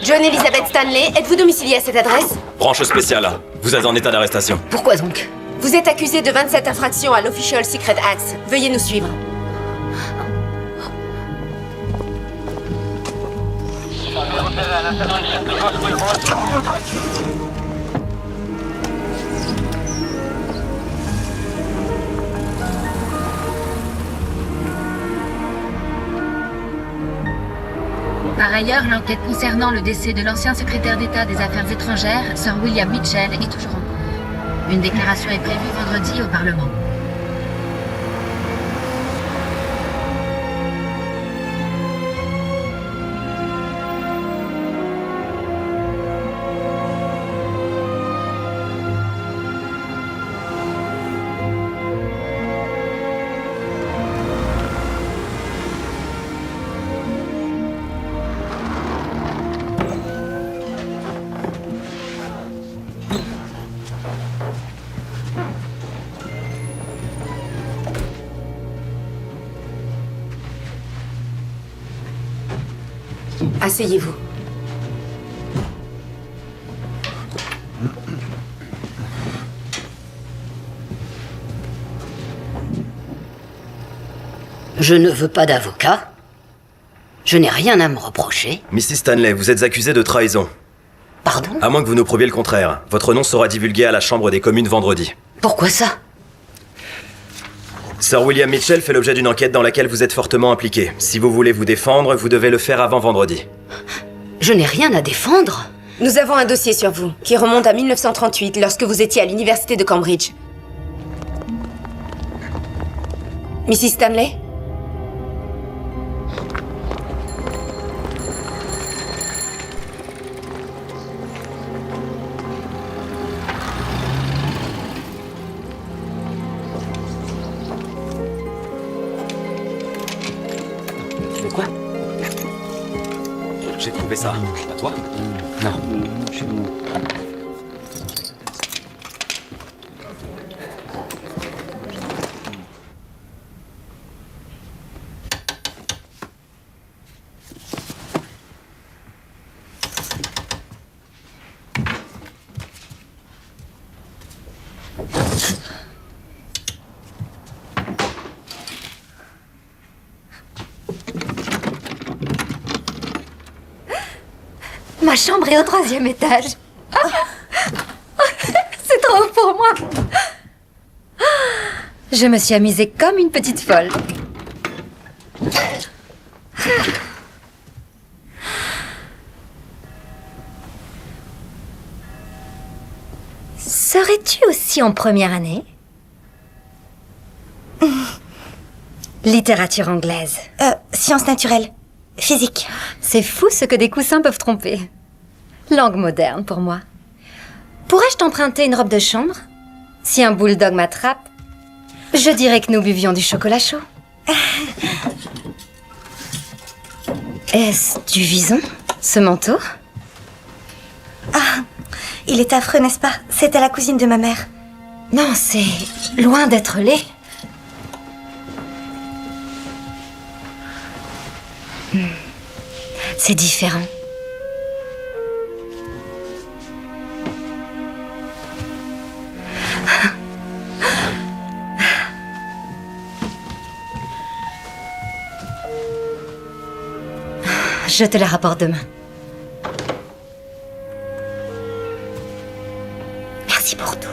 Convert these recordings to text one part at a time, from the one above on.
John Elizabeth Stanley, êtes-vous domicilié à cette adresse? Branche spéciale. Vous êtes en état d'arrestation. Pourquoi donc? Vous êtes accusé de 27 infractions à l'Official Secret Acts. Veuillez nous suivre. Par ailleurs, l'enquête concernant le décès de l'ancien secrétaire d'État des Affaires étrangères, Sir William Mitchell, est toujours en cours. Une déclaration est prévue vendredi au Parlement. Asseyez-vous. Je ne veux pas d'avocat. Je n'ai rien à me reprocher. Mrs. Stanley, vous êtes accusée de trahison. Pardon? À moins que vous nous prouviez le contraire. Votre nom sera divulgué à la Chambre des communes vendredi. Pourquoi ça? Sir William Mitchell fait l'objet d'une enquête dans laquelle vous êtes fortement impliqué. Si vous voulez vous défendre, vous devez le faire avant vendredi. Je n'ai rien à défendre. Nous avons un dossier sur vous, qui remonte à 1938, lorsque vous étiez à l'université de Cambridge. Mrs. Stanley? Tu veux quoi? J'ai trouvé ça. À toi? Non. Chez nous. Ma chambre est au 3e étage. C'est trop pour moi. Je me suis amusée comme une petite folle. Serais-tu aussi en première année? Littérature anglaise. Sciences naturelles. Physique. C'est fou ce que des coussins peuvent tromper. Langue moderne pour moi. Pourrais-je t'emprunter une robe de chambre? Si un bulldog m'attrape, je dirais que nous buvions du chocolat chaud. Est-ce du vison, ce manteau? Ah, il est affreux, n'est-ce pas? C'est à la cousine de ma mère. Non, c'est loin d'être laid. C'est différent. Je te la rapporte demain. Merci pour tout.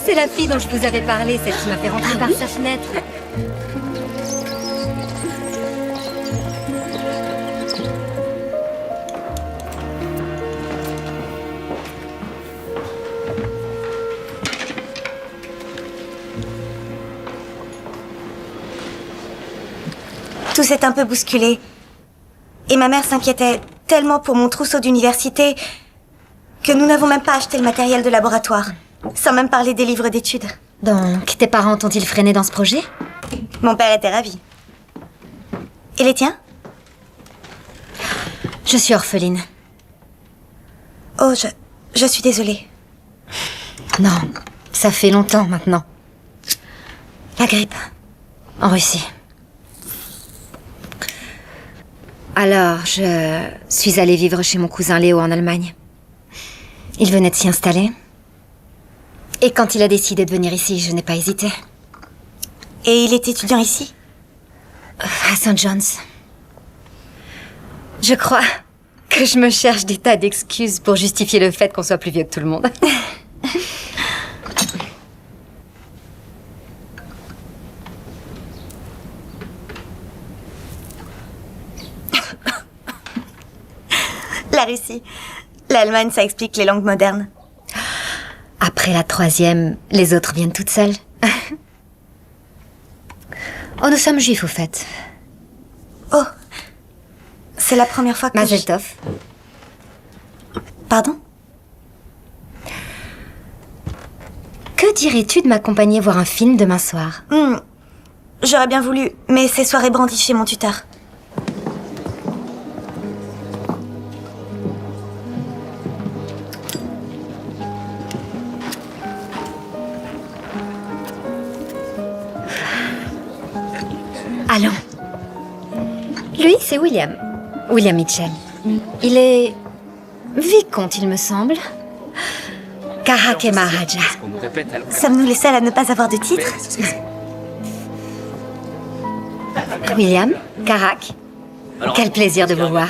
C'est la fille dont je vous avais parlé, celle qui m'a fait rentrer par sa fenêtre. s'est un peu bousculé. Et ma mère s'inquiétait tellement pour mon trousseau d'université que nous n'avons même pas acheté le matériel de laboratoire, sans même parler des livres d'études. Donc, tes parents t'ont-ils freiné dans ce projet? Mon père était ravi. Et les tiens? Je suis orpheline. Oh, je suis désolée. Non, ça fait longtemps maintenant. La grippe. En Russie. Alors, je suis allée vivre chez mon cousin Léo en Allemagne. Il venait de s'y installer. Et quand il a décidé de venir ici, je n'ai pas hésité. Et il est étudiant ici? À St. John's. Je crois que je me cherche des tas d'excuses pour justifier le fait qu'on soit plus vieux que tout le monde. La Russie. L'Allemagne, ça explique les langues modernes. Après la 3e, les autres viennent toutes seules. Oh, nous sommes juifs, au fait. Oh, c'est la première fois que Mazel tov. Pardon? Que dirais-tu de m'accompagner voir un film demain soir? J'aurais bien voulu, mais c'est soirée brandy chez mon tuteur. Allons. Lui, c'est William. William Mitchell. Il est vicomte, il me semble. Karak et Maharaja. Sommes-nous les seuls à ne pas avoir de titre? William, Karak. Quel plaisir de vous voir.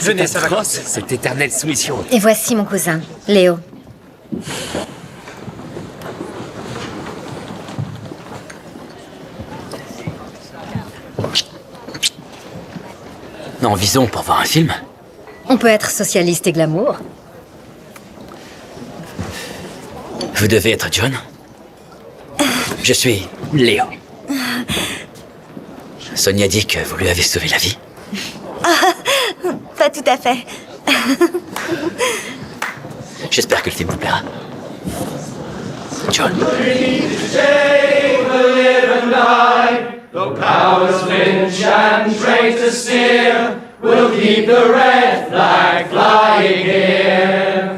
Venez, ça va. Cette éternelle soumission. Et voici mon cousin, Léo. En visons pour voir un film? On peut être socialiste et glamour. Vous devez être John. Je suis Léo. Sonia dit que vous lui avez sauvé la vie. Pas tout à fait. J'espère que le film vous plaira. John. Though cowards flinch and traitors sneer, we'll keep the red flag flying here.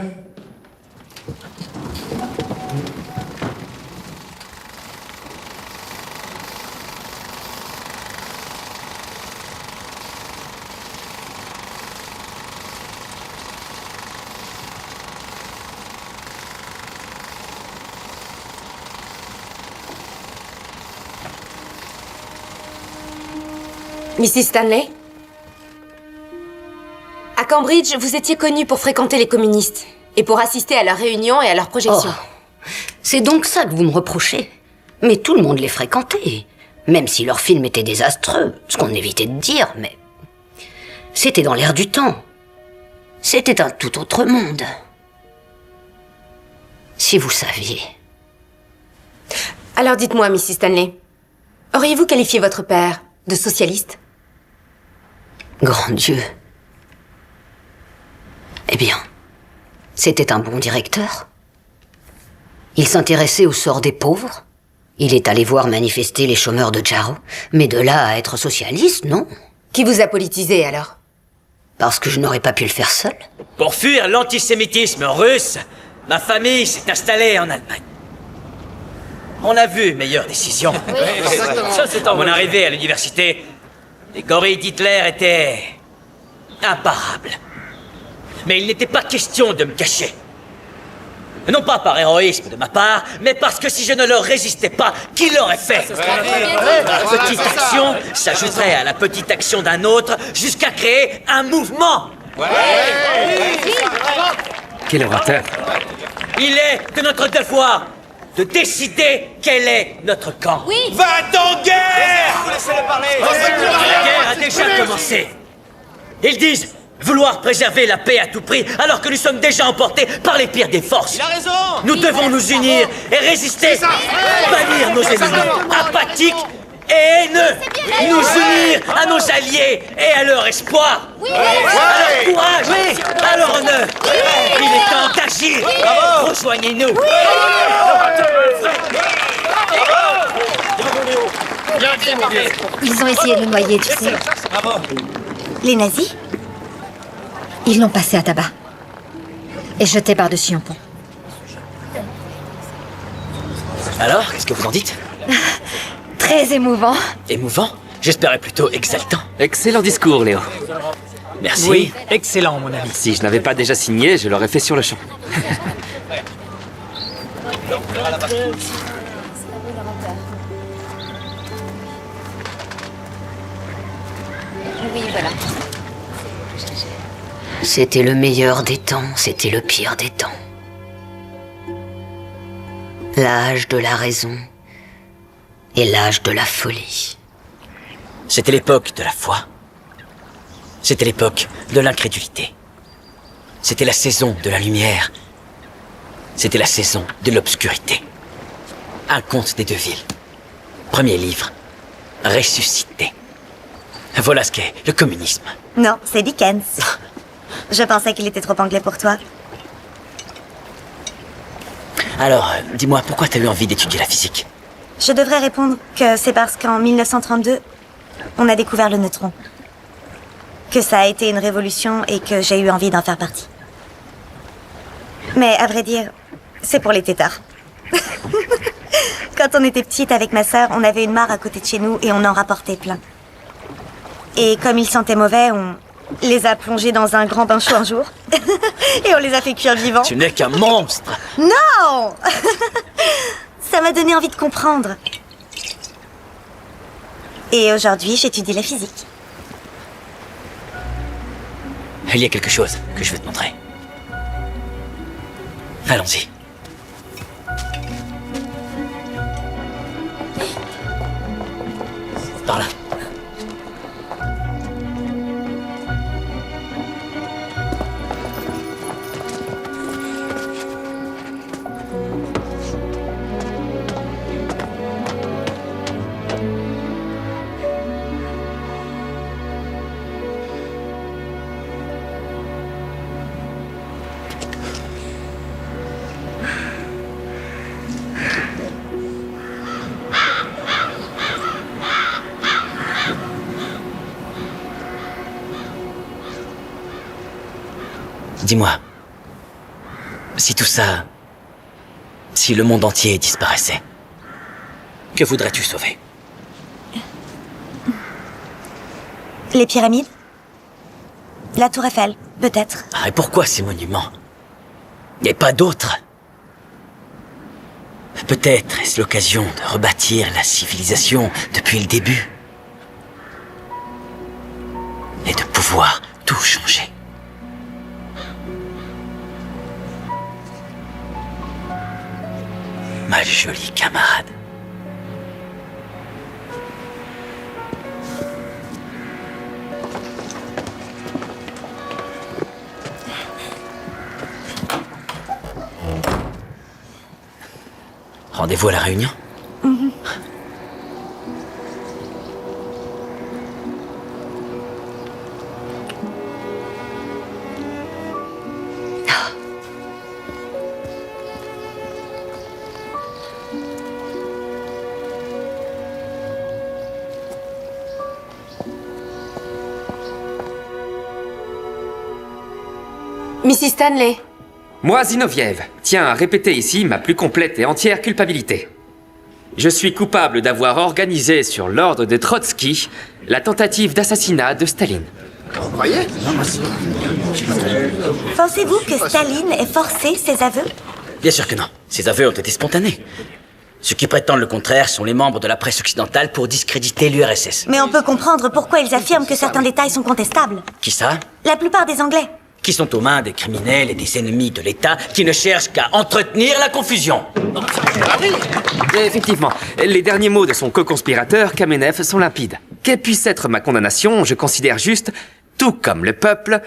Mrs. Stanley? À Cambridge, vous étiez connue pour fréquenter les communistes et pour assister à leurs réunions et à leurs projections. Oh, c'est donc ça que vous me reprochez? Mais tout le monde les fréquentait, même si leurs films étaient désastreux, ce qu'on évitait de dire, mais... C'était dans l'air du temps. C'était un tout autre monde. Si vous saviez... Alors dites-moi, Mrs. Stanley, auriez-vous qualifié votre père de socialiste? Grand Dieu. Eh bien, c'était un bon directeur. Il s'intéressait au sort des pauvres. Il est allé voir manifester les chômeurs de Jarrow. Mais de là à être socialiste, non. Qui vous a politisé, alors? Parce que je n'aurais pas pu le faire seul. Pour fuir l'antisémitisme russe, ma famille s'est installée en Allemagne. On a vu meilleure décision. À mon arrivée à l'université, les gorilles d'Hitler étaient imparables. Mais il n'était pas question de me cacher. Non pas par héroïsme de ma part, mais parce que si je ne leur résistais pas, qui l'aurait fait? Ma petite action s'ajouterait à la petite action d'un autre jusqu'à créer un mouvement. Quel orateur. Il est de notre devoir de décider quel est notre camp. Oui. 20 ans de guerre! La guerre a déjà commencé. Ils disent Vouloir préserver la paix à tout prix, alors que nous sommes déjà emportés par les pires des forces. Il a raison. Nous devons nous unir et résister. Bannir nos ennemis apathiques et haineux. Nous unir à nos alliés et à leur espoir. À leur courage, à leur honneur. Il est temps d'agir. Rejoignez-nous. Ils ont essayé de le noyer, tu sais. Les nazis? Ils l'ont passé à tabac. Et jeté par-dessus un pont. Alors, qu'est-ce que vous en dites? Très émouvant. Émouvant? J'espérais plutôt exaltant. Excellent discours, Léo. Merci. Oui, excellent, mon ami. Si je n'avais pas déjà signé, je l'aurais fait sur le champ. Oui, voilà. C'était le meilleur des temps, c'était le pire des temps. L'âge de la raison et l'âge de la folie. C'était l'époque de la foi. C'était l'époque de l'incrédulité. C'était la saison de la lumière. C'était la saison de l'obscurité. Un conte des deux villes. Premier livre. Ressuscité. Voilà ce qu'est le communisme. Non, c'est Dickens. Je pensais qu'il était trop anglais pour toi. Alors, dis-moi, pourquoi t'as eu envie d'étudier la physique? Je devrais répondre que c'est parce qu'en 1932, on a découvert le neutron. Que ça a été une révolution et que j'ai eu envie d'en faire partie. Mais à vrai dire, c'est pour les têtards. Quand on était petite avec ma sœur, on avait une mare à côté de chez nous et on en rapportait plein. Et comme ils sentaient mauvais, on les a plongés dans un grand bain chaud un jour. Et on les a fait cuire vivants. Tu n'es qu'un monstre! Non! Ça m'a donné envie de comprendre. Et aujourd'hui, j'étudie la physique. Il y a quelque chose que je vais te montrer. Allons-y. Par là. Dis-moi, si tout ça, si le monde entier disparaissait, que voudrais-tu sauver? Les pyramides? La tour Eiffel, peut-être. Ah, et pourquoi ces monuments? Et pas d'autres? Peut-être est-ce l'occasion de rebâtir la civilisation depuis le début. Et de pouvoir tout changer. Ma jolie camarade. Rendez-vous à la réunion? Mrs. Stanley. Moi, Zinoviev, tiens à répéter ici ma plus complète et entière culpabilité. Je suis coupable d'avoir organisé sur l'ordre de Trotsky la tentative d'assassinat de Staline. Vous croyez? Pensez-vous que Staline ait forcé ses aveux? Bien sûr que non. Ces aveux ont été spontanés. Ceux qui prétendent le contraire sont les membres de la presse occidentale pour discréditer l'URSS. Mais on peut comprendre pourquoi ils affirment que certains détails sont contestables. Qui ça? La plupart des Anglais. Qui sont aux mains des criminels et des ennemis de l'État qui ne cherchent qu'à entretenir la confusion. Effectivement, les derniers mots de son co-conspirateur, Kamenev, sont limpides. Quelle puisse être ma condamnation, je considère juste, tout comme le peuple,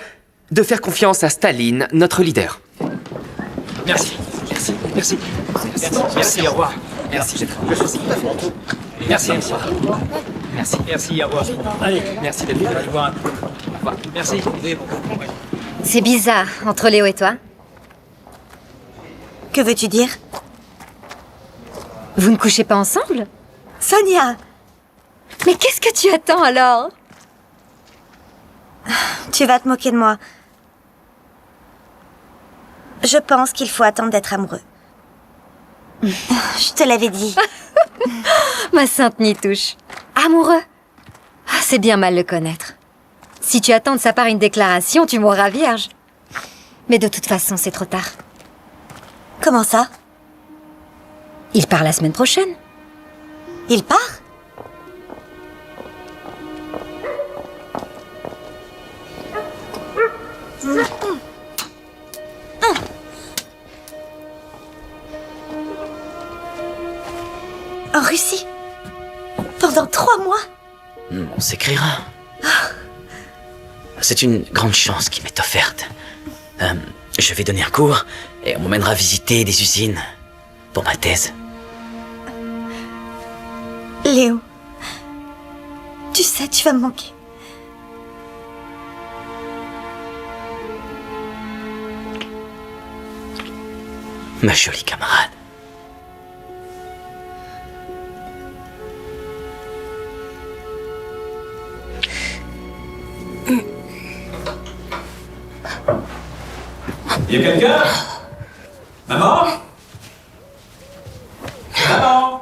de faire confiance à Staline, notre leader. Merci. Merci. Merci. Merci, au revoir. Merci. Merci. Merci. Merci, au revoir. Allez, merci d'être venu. Allez voir un peu. Au revoir. Merci. C'est bizarre, entre Léo et toi. Que veux-tu dire? Vous ne couchez pas ensemble? Sonia! Mais qu'est-ce que tu attends alors? Tu vas te moquer de moi. Je pense qu'il faut attendre d'être amoureux. Je te l'avais dit. Ma sainte Nitouche. Amoureux? Ah, c'est bien mal le connaître. Si tu attends de sa part une déclaration, tu mourras vierge. Mais de toute façon, c'est trop tard. Comment ça? Il part la semaine prochaine. Il part? En Russie? Pendant 3 mois? On s'écrira. C'est une grande chance qui m'est offerte. Je vais donner un cours et on m'emmènera visiter des usines pour ma thèse. Léo, tu sais, tu vas me manquer. Ma jolie camarade. Y a quelqu'un? Maman? Maman?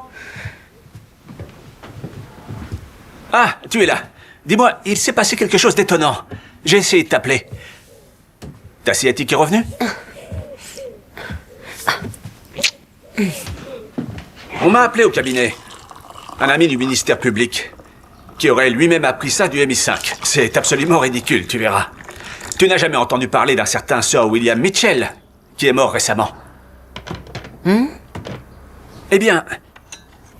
Ah, tu es là. Dis-moi, il s'est passé quelque chose d'étonnant. J'ai essayé de t'appeler. Ta sciatique est revenue? On m'a appelé au cabinet. Un ami du ministère public, qui aurait lui-même appris ça du MI5. C'est absolument ridicule, tu verras. Tu n'as jamais entendu parler d'un certain Sir William Mitchell, qui est mort récemment. Eh bien,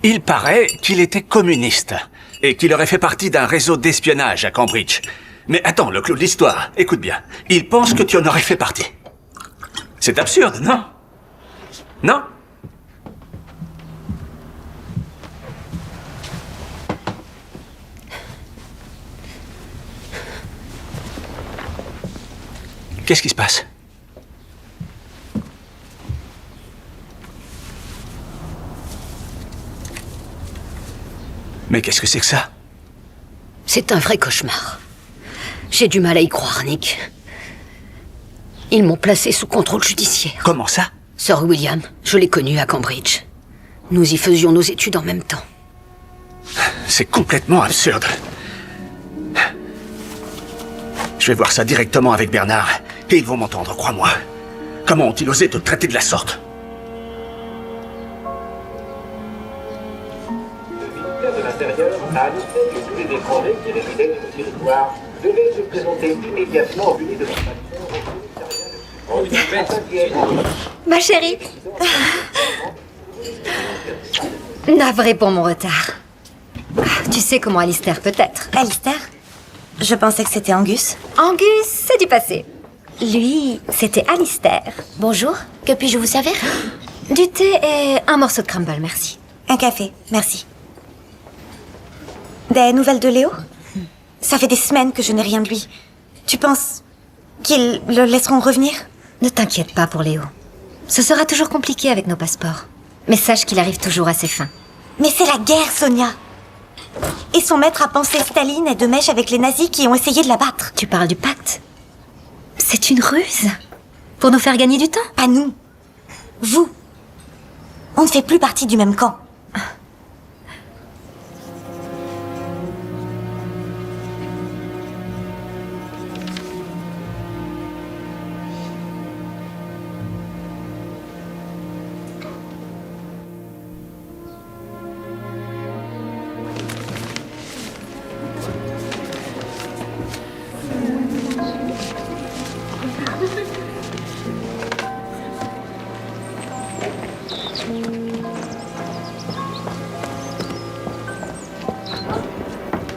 il paraît qu'il était communiste, et qu'il aurait fait partie d'un réseau d'espionnage à Cambridge. Mais attends, le clou de l'histoire, écoute bien. Il pense que tu en aurais fait partie. C'est absurde, non? Non? Qu'est-ce qui se passe? Mais qu'est-ce que c'est que ça? C'est un vrai cauchemar. J'ai du mal à y croire, Nick. Ils m'ont placé sous contrôle judiciaire. Comment ça? Sir William, je l'ai connu à Cambridge. Nous y faisions nos études en même temps. C'est complètement absurde. Je vais voir ça directement avec Bernard, et ils vont m'entendre, crois-moi. Comment ont-ils osé te traiter de la sorte? Le ministère de l'Intérieur a annoncé que tous les étrangers qui résidaient sur le territoire devaient se présenter immédiatement au bureau de Ma chérie. Navré pour mon retard. Tu sais comment Alistair peut être. Alistair? Je pensais que c'était Angus. Angus, c'est du passé. Lui, c'était Alistair. Bonjour, que puis-je vous servir? Du thé et un morceau de crumble, merci. Un café, merci. Des nouvelles de Léo? Ça fait des semaines que je n'ai rien de lui. Tu penses qu'ils le laisseront revenir? Ne t'inquiète pas pour Léo. Ce sera toujours compliqué avec nos passeports. Mais sache qu'il arrive toujours à ses fins. Mais c'est la guerre, Sonia. Et son maître a pensé Staline est de mèche avec les nazis qui ont essayé de la battre. Tu parles du pacte? C'est une ruse? Pour nous faire gagner du temps? Pas nous. Vous. On ne fait plus partie du même camp.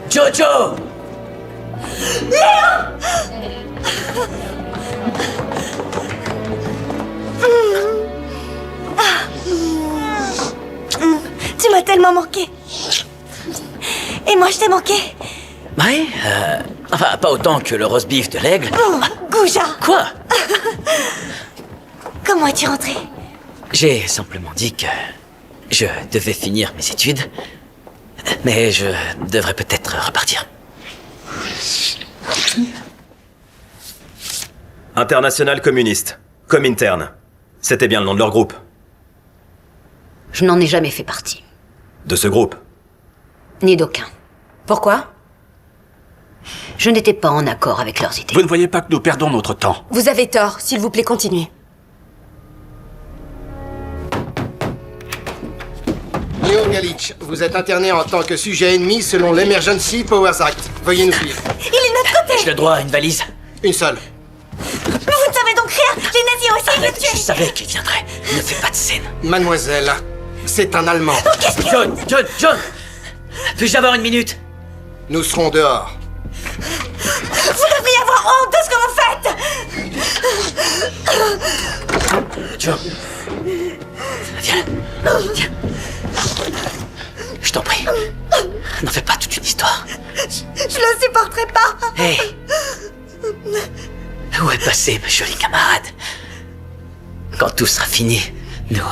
Jojo! Léo! m'as manqué. Et moi, je t'ai manqué. Ouais, enfin, pas autant que le roast beef de l'aigle. Oh, Gouja. Quoi? Comment es-tu rentré? J'ai simplement dit que je devais finir mes études, mais je devrais peut-être repartir. International communiste. Comintern. C'était bien le nom de leur groupe. Je n'en ai jamais fait partie. De ce groupe? Ni d'aucun. Pourquoi? Je n'étais pas en accord avec leurs idées. Vous ne voyez pas que nous perdons notre temps? Vous avez tort. S'il vous plaît, continuez. Léo Galich, vous êtes interné en tant que sujet ennemi selon l'Emergency Powers Act. Veuillez nous suivre. Il est de notre côté. J'ai le droit à une valise? Une seule. Mais vous ne savez donc rien. Les nazis ont essayé de le tuer. Je savais qu'il viendrait. Ne fais pas de scène. Mademoiselle, c'est un Allemand. John! Puis-je avoir une minute? Nous serons dehors. Vous devriez avoir honte de ce que vous faites. John. Viens. Je t'en prie. Ne fais pas toute une histoire. Je le supporterai pas. Hé! Où est passé ma jolie camarade? Quand tout sera fini, nous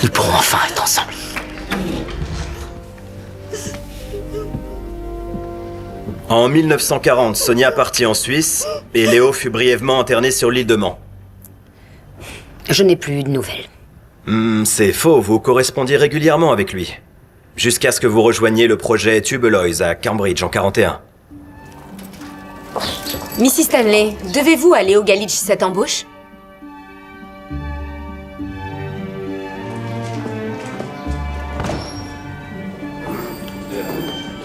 pourrons enfin être ensemble. En 1940, Sonia partit en Suisse et Léo fut brièvement interné sur l'île de Man. Je n'ai plus eu de nouvelles. C'est faux, vous correspondiez régulièrement avec lui. Jusqu'à ce que vous rejoigniez le projet Tubelois à Cambridge en 41. Mrs. Stanley, devez-vous à Léo Galich cette embauche?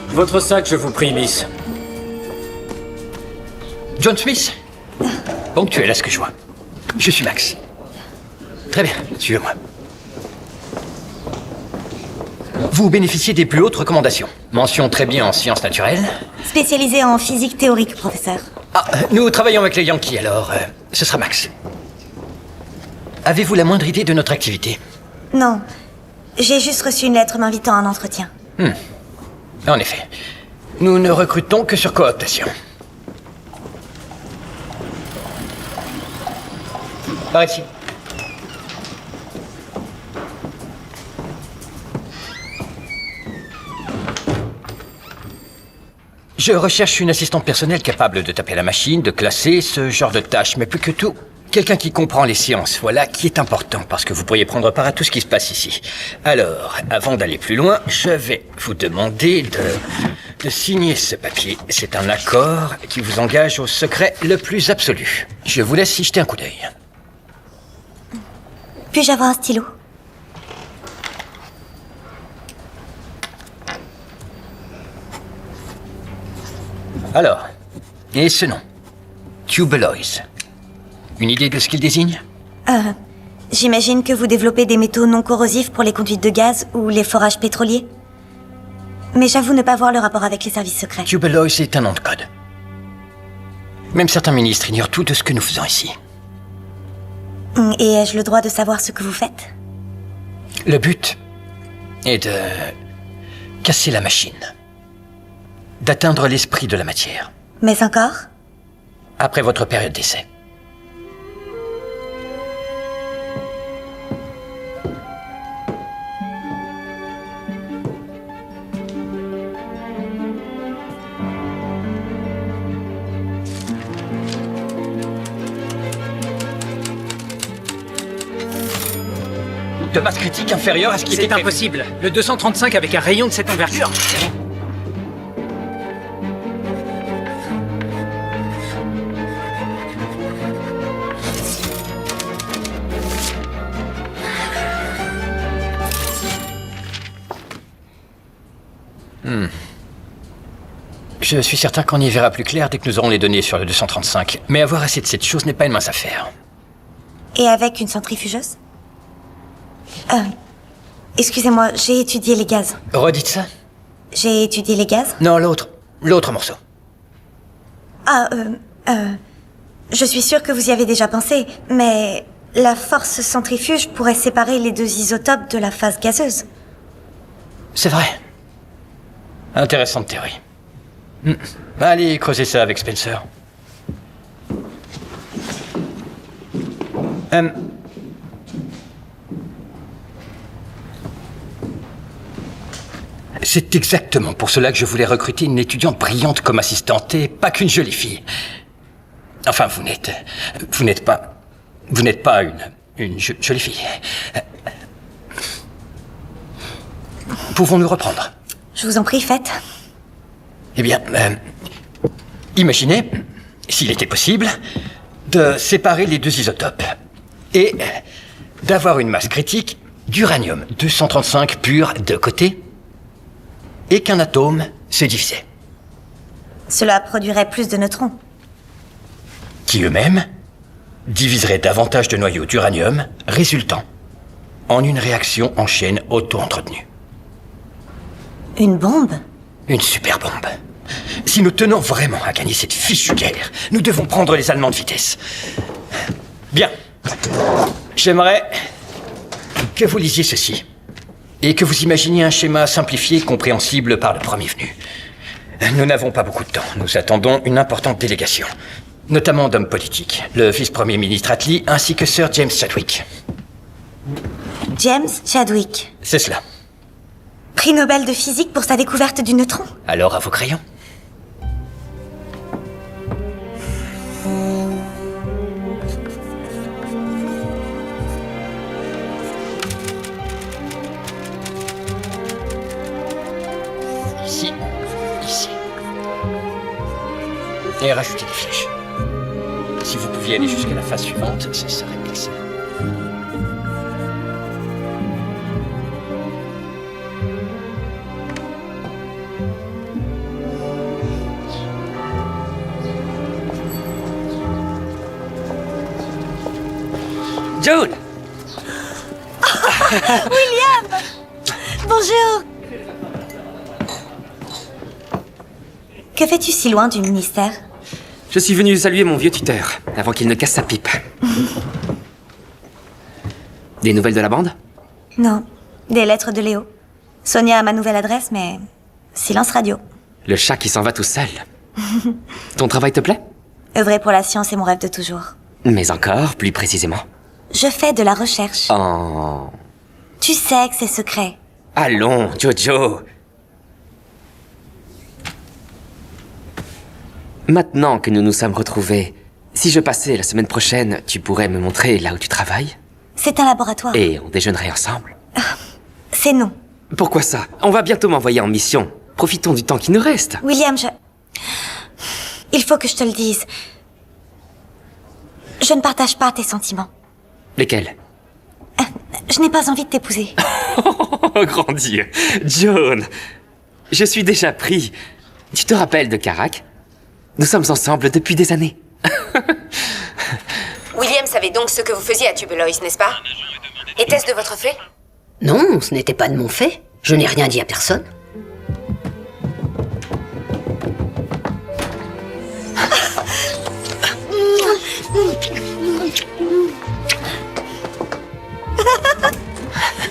Votre sac, je vous prie, Miss. John Smith? Ponctuel à ce que je vois. Je suis Max. Très bien, suivez-moi. Vous bénéficiez des plus hautes recommandations. Mention très bien en sciences naturelles. Spécialisé en physique théorique, professeur. Ah, nous travaillons avec les Yankees, alors ce sera Max. Avez-vous la moindre idée de notre activité? Non. J'ai juste reçu une lettre m'invitant à un entretien. En effet. Nous ne recrutons que sur cooptation. Par ici. Je recherche une assistante personnelle capable de taper à la machine, de classer, ce genre de tâches, mais plus que tout, quelqu'un qui comprend les sciences. Voilà qui est important, parce que vous pourriez prendre part à tout ce qui se passe ici. Alors, avant d'aller plus loin, je vais vous demander de signer ce papier. C'est un accord qui vous engage au secret le plus absolu. Je vous laisse y jeter un coup d'œil. Puis-je avoir un stylo? Alors, et ce nom? Tubelois. Une idée de ce qu'il désigne? J'imagine que vous développez des métaux non corrosifs pour les conduites de gaz ou les forages pétroliers. Mais j'avoue ne pas voir le rapport avec les services secrets. Tubelois est un nom de code. Même certains ministres ignorent tout de ce que nous faisons ici. Et ai-je le droit de savoir ce que vous faites? Le but est de casser la machine. D'atteindre l'esprit de la matière. Mais encore? Après votre période d'essai. De masse critique inférieure à ce qui était C'est impossible. Le 235 avec un rayon de cette envergure. Je suis certain qu'on y verra plus clair dès que nous aurons les données sur le 235. Mais avoir assez de cette chose n'est pas une mince affaire. Et avec une centrifugeuse? Excusez-moi, j'ai étudié les gaz. Redites ça? J'ai étudié les gaz? Non, l'autre morceau. Je suis sûre que vous y avez déjà pensé, mais la force centrifuge pourrait séparer les deux isotopes de la phase gazeuse. C'est vrai. Intéressante théorie. Allez, creusez ça avec Spencer. C'est exactement pour cela que je voulais recruter une étudiante brillante comme assistante et pas qu'une jolie fille. Enfin, vous n'êtes pas une jolie fille. Pouvons-nous reprendre? Je vous en prie, faites. Eh bien, imaginez, s'il était possible, de séparer les deux isotopes et d'avoir une masse critique d'uranium 235 pur de côté et qu'un atome se divisait. Cela produirait plus de neutrons. Qui eux-mêmes diviseraient davantage de noyaux d'uranium, résultant en une réaction en chaîne auto-entretenue. Une bombe? Une super bombe. Si nous tenons vraiment à gagner cette fichue guerre, nous devons prendre les Allemands de vitesse. Bien. J'aimerais que vous lisiez ceci et que vous imaginiez un schéma simplifié compréhensible par le premier venu. Nous n'avons pas beaucoup de temps. Nous attendons une importante délégation, notamment d'hommes politiques, le vice-premier ministre Attlee ainsi que Sir James Chadwick. James Chadwick. C'est cela. Prix Nobel de physique pour sa découverte du neutron. Alors à vos crayons. Ici. Et rajoutez des flèches. Si vous pouviez aller jusqu'à la phase suivante, ce serait excellent. June! William! Bonjour! Que fais-tu si loin du ministère? Je suis venu saluer mon vieux tuteur, avant qu'il ne casse sa pipe. Des nouvelles de la bande? Non, des lettres de Léo. Sonia a ma nouvelle adresse, mais silence radio. Le chat qui s'en va tout seul. Ton travail te plaît? Œuvrer pour la science est mon rêve de toujours. Mais encore, plus précisément. Je fais de la recherche. Oh. Tu sais que c'est secret. Allons, Jojo. Maintenant que nous nous sommes retrouvés, si je passais la semaine prochaine, tu pourrais me montrer là où tu travailles? C'est un laboratoire. Et on déjeunerait ensemble? C'est non. Pourquoi ça? On va bientôt m'envoyer en mission. Profitons du temps qui nous reste. William, il faut que je te le dise. Je ne partage pas tes sentiments. Lesquels? Je n'ai pas envie de t'épouser. Oh, grand Dieu. John, je suis déjà pris. Tu te rappelles de Karak? Nous sommes ensemble depuis des années. William savait donc ce que vous faisiez à Tubelois, n'est-ce pas? Était-ce de votre fait? Non, ce n'était pas de mon fait. Je n'ai rien dit à personne.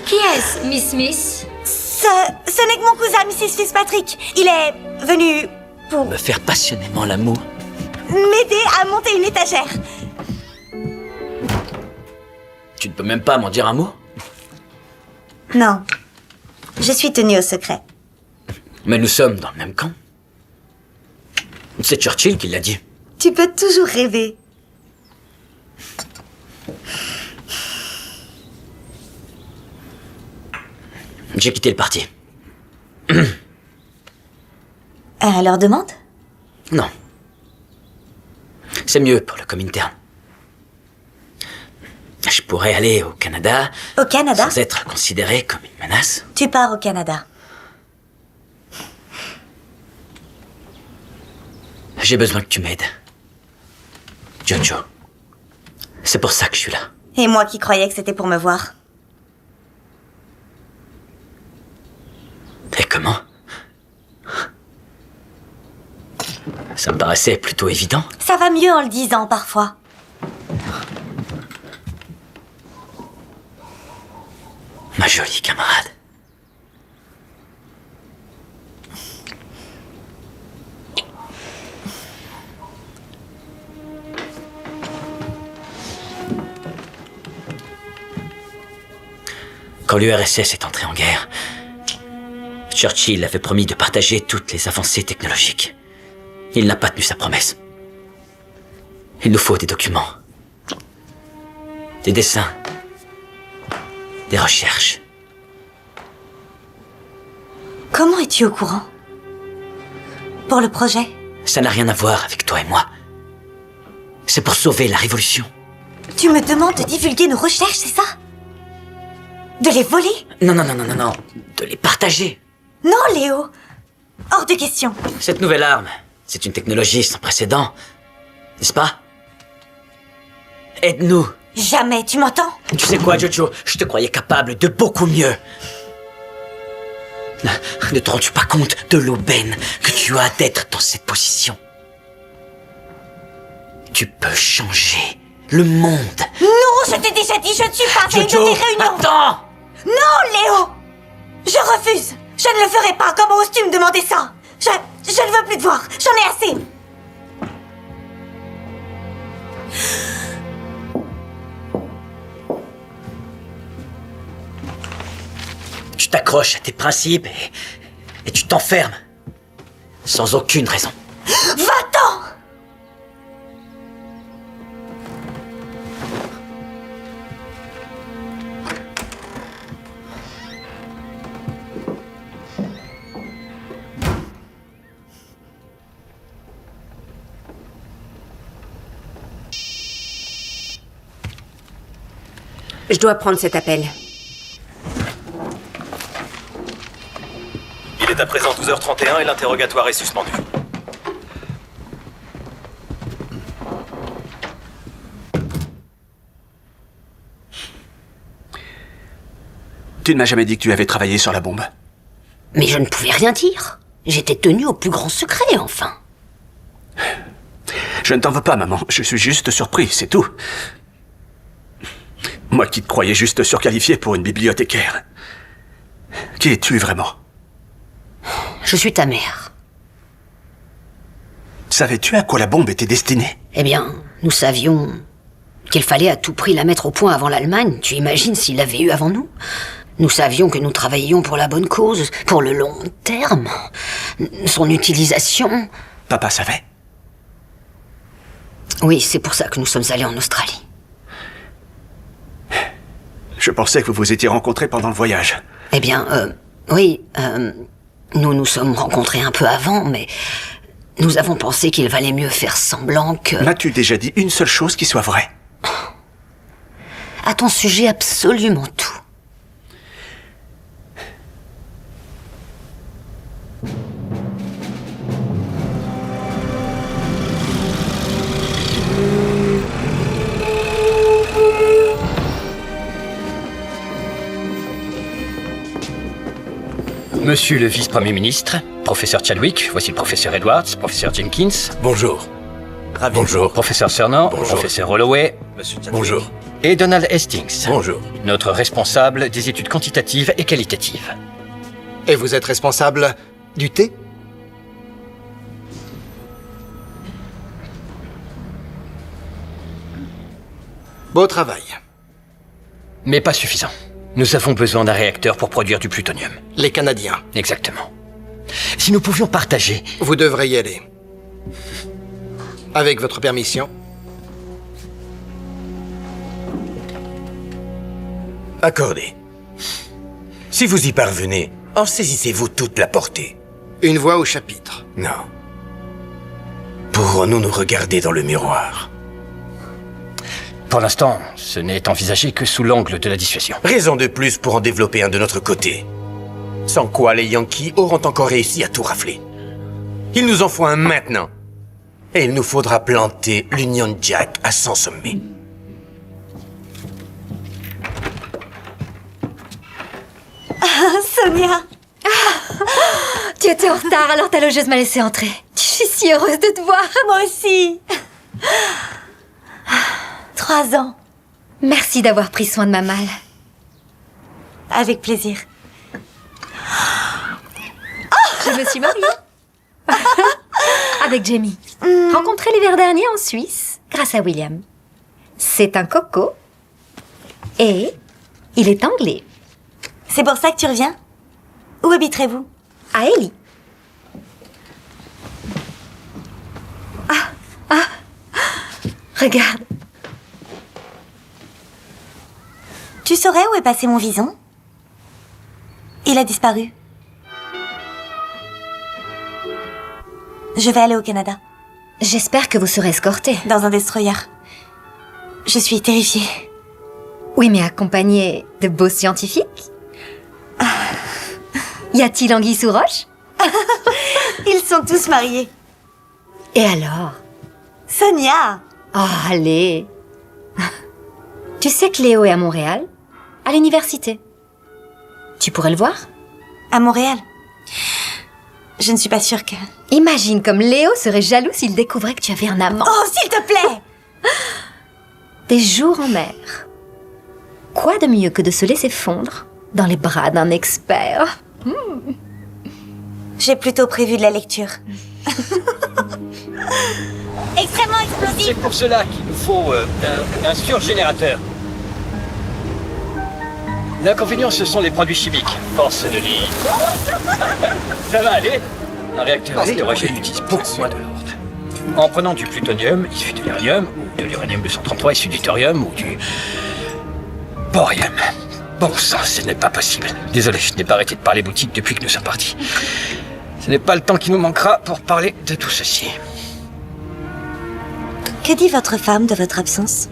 Qui est-ce, Miss Smith? Ce n'est que mon cousin, Mrs. Fitzpatrick. Il est venu pour Me faire passionnément l'amour. m'aider à monter une étagère. Tu ne peux même pas m'en dire un mot? Non. Je suis tenue au secret. Mais nous sommes dans le même camp. C'est Churchill qui l'a dit. Tu peux toujours rêver. J'ai quitté le parti. À leur demande? Non. C'est mieux pour le Comintern. Je pourrais aller au Canada. Au Canada? Sans être considéré comme une menace. Tu pars au Canada. J'ai besoin que tu m'aides. Jojo. C'est pour ça que je suis là. Et moi qui croyais que c'était pour me voir. Et comment? Ça me paraissait plutôt évident. Ça va mieux en le disant parfois. Quand l'URSS est entrée en guerre, Churchill avait promis de partager toutes les avancées technologiques. Il n'a pas tenu sa promesse. Il nous faut des documents, des dessins, des recherches. Comment es-tu au courant? Pour le projet? Ça n'a rien à voir avec toi et moi. C'est pour sauver la révolution. Tu me demandes de divulguer nos recherches, c'est ça? De les voler? Non, non, non, non, non, non. De les partager. Non, Léo. Hors de question. Cette nouvelle arme, c'est une technologie sans précédent. N'est-ce pas? Aide-nous. Jamais, tu m'entends? Tu sais quoi, Jojo? Je te croyais capable de beaucoup mieux. Ne te rends-tu pas compte de l'aubaine que tu as d'être dans cette position? Tu peux changer le monde. Non, je t'ai déjà dit, je ne suis pas à une de tes réunions. Attends! Non, Léo! Je refuse. Je ne le ferai pas. Comment oses-tu me demander ça? Je ne veux plus te voir. J'en ai assez. Tu t'accroches à tes principes et tu t'enfermes. Sans aucune raison. Va-t'en! Je dois prendre cet appel. Il est à présent 12h31 et l'interrogatoire est suspendu. Tu ne m'as jamais dit que tu avais travaillé sur la bombe. Mais je ne pouvais rien dire. J'étais tenue au plus grand secret, enfin. Je ne t'en veux pas, maman. Je suis juste surpris, c'est tout. Moi qui te croyais juste surqualifié pour une bibliothécaire. Qui es-tu vraiment? Je suis ta mère. Savais-tu à quoi la bombe était destinée? Eh bien, nous savions qu'il fallait à tout prix la mettre au point avant l'Allemagne. Tu imagines s'il l'avait eu avant nous? Nous savions que nous travaillions pour la bonne cause, pour le long terme. Son utilisation... Papa savait? Oui, c'est pour ça que nous sommes allés en Australie. Je pensais que vous vous étiez rencontrés pendant le voyage. Eh bien, oui, nous nous sommes rencontrés un peu avant, mais nous avons pensé qu'il valait mieux faire semblant que... M'as-tu déjà dit une seule chose qui soit vraie? À ton sujet, absolument tout. Monsieur le vice-premier ministre, professeur Chadwick, voici le professeur Edwards, professeur Jenkins. Bonjour. Bonjour. Professeur Cernan, professeur Holloway. Bonjour. Et Donald Hastings. Bonjour. Notre responsable des études quantitatives et qualitatives. Et vous êtes responsable du thé? Beau travail. Mais pas suffisant. Nous avons besoin d'un réacteur pour produire du plutonium. Les Canadiens. Exactement. Si nous pouvions partager... Vous devrez y aller. Avec votre permission. Accordé. Si vous y parvenez, en saisissez-vous toute la portée? Une voix au chapitre. Non. Pourrons-nous nous regarder dans le miroir? Pour l'instant, ce n'est envisagé que sous l'angle de la dissuasion. Raison de plus pour en développer un de notre côté. Sans quoi les Yankees auront encore réussi à tout rafler. Il nous en faut un maintenant. Et il nous faudra planter l'Union Jack à son sommet. Sonia! Tu étais en retard, alors ta logeuse m'a laissé entrer. Je suis si heureuse de te voir. Moi aussi. 3 ans. Merci d'avoir pris soin de ma malle. Avec plaisir. Je me suis mariée. Avec Jamie. Rencontré l'hiver dernier en Suisse, grâce à William. C'est un coco. Et il est anglais. C'est pour ça que tu reviens? Où habiterez-vous? À Ellie. Regarde. Tu saurais où est passé mon vison? Il a disparu. Je vais aller au Canada. J'espère que vous serez escorté. Dans un destroyer. Je suis terrifiée. Oui, mais accompagné de beaux scientifiques? Y a-t-il anguille sous roche? Ils sont tous mariés. Et alors? Sonia! Oh, allez. Tu sais que Léo est à Montréal? À l'université. Tu pourrais le voir? À Montréal? Je ne suis pas sûre que... Imagine comme Léo serait jaloux s'il découvrait que tu avais un amant. Oh, s'il te plaît! Des jours en mer. Quoi de mieux que de se laisser fondre dans les bras d'un expert? J'ai plutôt prévu de la lecture. Extrêmement explosif! C'est pour cela qu'il nous faut un surgénérateur. L'inconvénient, ce sont les produits chimiques. Force de lit. Ça va aller. Un réacteur hydrogène utilise beaucoup moins de l'ordre. En prenant du plutonium issu de l'hélium, ou de l'uranium-233 issu du thorium, ou du borium. Bon sang, ce n'est pas possible. Désolé, je n'ai pas arrêté de parler boutique depuis que nous sommes partis. Ce n'est pas le temps qui nous manquera pour parler de tout ceci. Que dit votre femme de votre absence?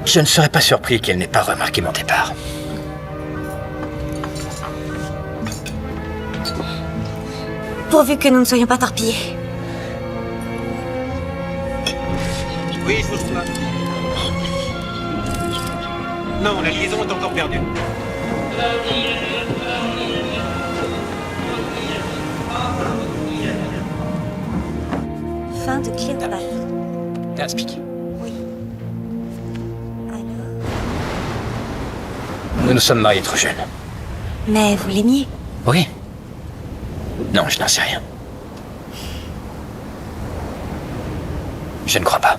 Je ne serais pas surpris qu'elle n'ait pas remarqué mon départ. Pourvu que nous ne soyons pas torpillés. Oui, je vous reçois. Non, la liaison est encore perdue. Fin de Cléopâtre. Explique. Oui. Alors... Nous nous sommes mariés trop jeunes. Mais vous l'aimiez? Oui. Non, je n'en sais rien. Je ne crois pas.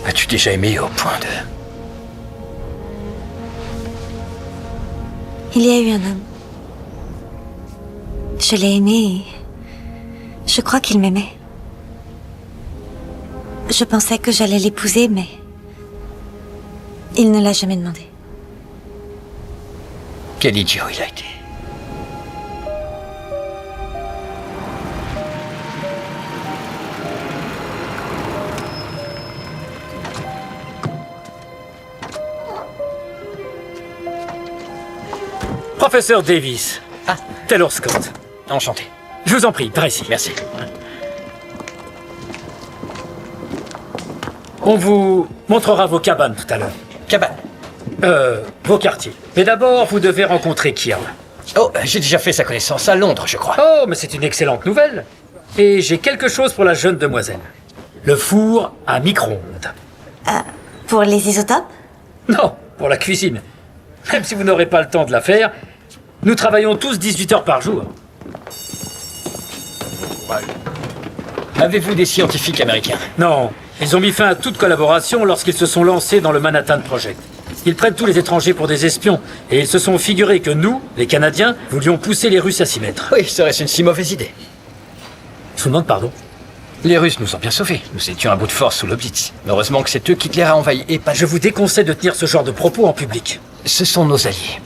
As-tu déjà aimé au point de... Il y a eu un homme. Je l'ai aimé et... je crois qu'il m'aimait. Je pensais que j'allais l'épouser, mais... il ne l'a jamais demandé. Quel idiot il a été. Professeur Davis. Ah, Taylor Scott. Enchanté. Je vous en prie, par ici. Merci. On vous montrera vos cabanes tout à l'heure. Cabane. Vos quartiers. Mais d'abord, vous devez rencontrer Kierl. Oh, j'ai déjà fait sa connaissance à Londres, je crois. Oh, mais c'est une excellente nouvelle. Et j'ai quelque chose pour la jeune demoiselle. Le four à micro-ondes. Pour les isotopes? Non, pour la cuisine. Même si vous n'aurez pas le temps de la faire, nous travaillons tous 18 heures par jour. Avez-vous des scientifiques américains? Non, ils ont mis fin à toute collaboration lorsqu'ils se sont lancés dans le Manhattan Project. Ils prennent tous les étrangers pour des espions, et ils se sont figurés que nous, les Canadiens, voulions pousser les Russes à s'y mettre. Oui, serait-ce une si mauvaise idée? Je vous demande pardon. Les Russes nous ont bien sauvés. Nous étions à bout de force sous l'Obditz. Heureusement que c'est eux qu'Hitler a envahi et pas... Je vous déconseille de tenir ce genre de propos en public. Ce sont nos alliés.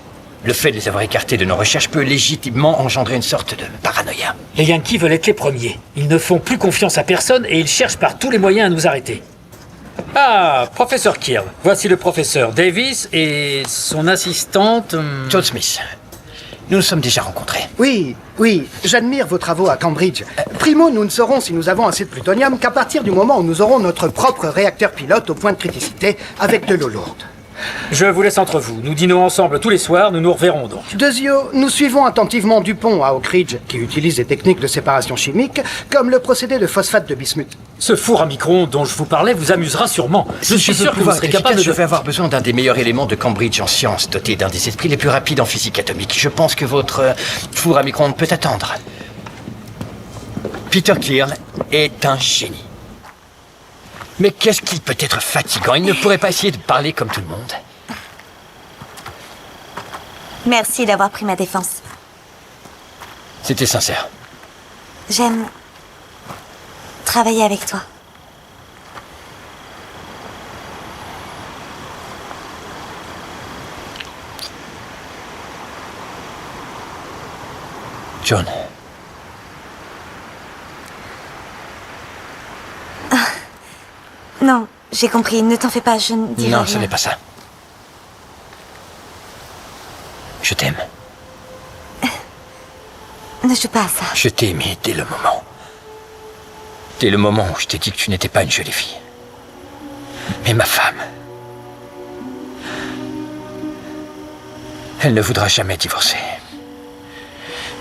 Le fait de les avoir écartés de nos recherches peut légitimement engendrer une sorte de paranoïa. Les Yankees veulent être les premiers. Ils ne font plus confiance à personne et ils cherchent par tous les moyens à nous arrêter. Ah, professeur Kierl. Voici le professeur Davis et son assistante... John Smith. Nous nous sommes déjà rencontrés. Oui, j'admire vos travaux à Cambridge. Primo, nous ne saurons si nous avons assez de plutonium qu'à partir du moment où nous aurons notre propre réacteur pilote au point de criticité avec de l'eau lourde. Je vous laisse entre vous. Nous dînons ensemble tous les soirs, nous nous reverrons donc. Dezio, nous suivons attentivement Dupont à Oak Ridge, qui utilise des techniques de séparation chimique, comme le procédé de phosphate de bismuth. Ce four à micro-ondes dont je vous parlais vous amusera sûrement. Je suis sûr que vous serez capable de... Je vais avoir besoin d'un des meilleurs éléments de Cambridge en sciences, doté d'un des esprits les plus rapides en physique atomique. Je pense que votre four à micro-ondes peut attendre. Peter Kearl est un génie. Mais qu'est-ce qu'il peut être fatigant? Il ne pourrait pas essayer de parler comme tout le monde. Merci d'avoir pris ma défense. C'était sincère. J'aime travailler avec toi. John. Non, j'ai compris. Ne t'en fais pas, je ne dirai rien. Non, ce n'est pas ça. Je t'aime. Ne joue pas à ça. Je t'ai aimé dès le moment. Dès le moment où je t'ai dit que tu n'étais pas une jolie fille. Mais ma femme... elle ne voudra jamais divorcer.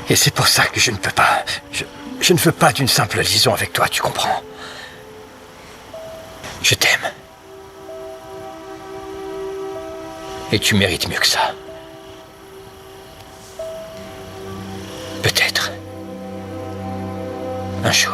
Et c'est pour ça que je ne peux pas... Je ne veux pas d'une simple liaison avec toi, tu comprends? Je t'aime. Et tu mérites mieux que ça. Peut-être. Un jour.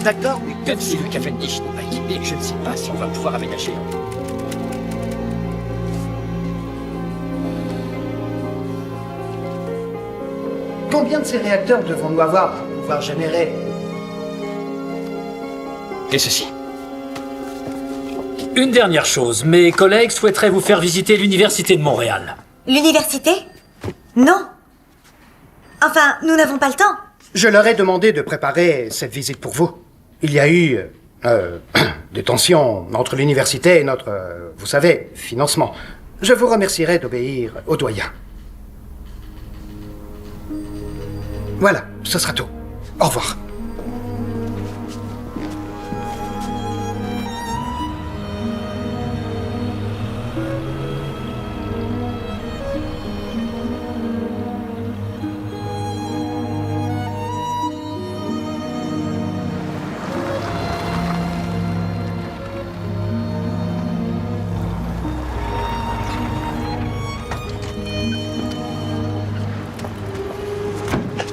D'accord, mais même si le Cavendish n'est pas équipé, je ne sais pas si on va pouvoir aménager. Combien de ces réacteurs devons-nous avoir pour pouvoir générer? Et ceci. Une dernière chose, mes collègues souhaiteraient vous faire visiter l'Université de Montréal. L'université? Non. Enfin, nous n'avons pas le temps. Je leur ai demandé de préparer cette visite pour vous. Il y a eu des tensions entre l'université et notre, vous savez, financement. Je vous remercierai d'obéir au doyen. Voilà, ce sera tout. Au revoir.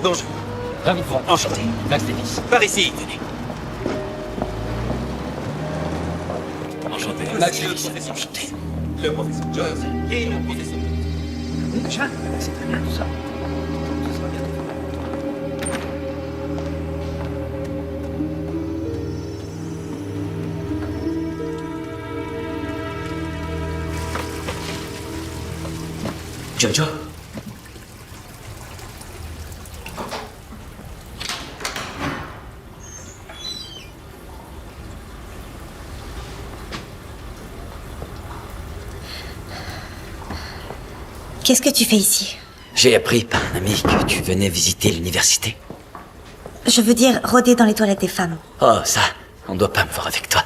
Bonjour. Ravi de vous rencontrer. Enchanté. Max Davis. Par ici, tenez. Enchanté. Max Davis. Enchanté. Le professeur Jones et le professeur... Déjà, c'est très bien tout ça. Ce sera bien. Jojo? Qu'est-ce que tu fais ici? J'ai appris par un ami que tu venais visiter l'université. Je veux dire, rôder dans les toilettes des femmes. Oh, ça, on doit pas me voir avec toi.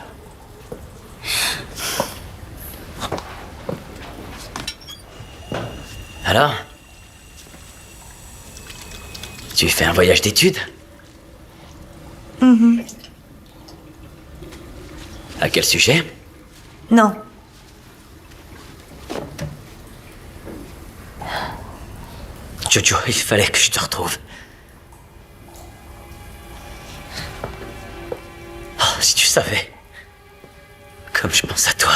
Alors? Tu fais un voyage d'études? À quel sujet? Non. Jojo, il fallait que je te retrouve. Oh, si tu savais. Comme je pense à toi.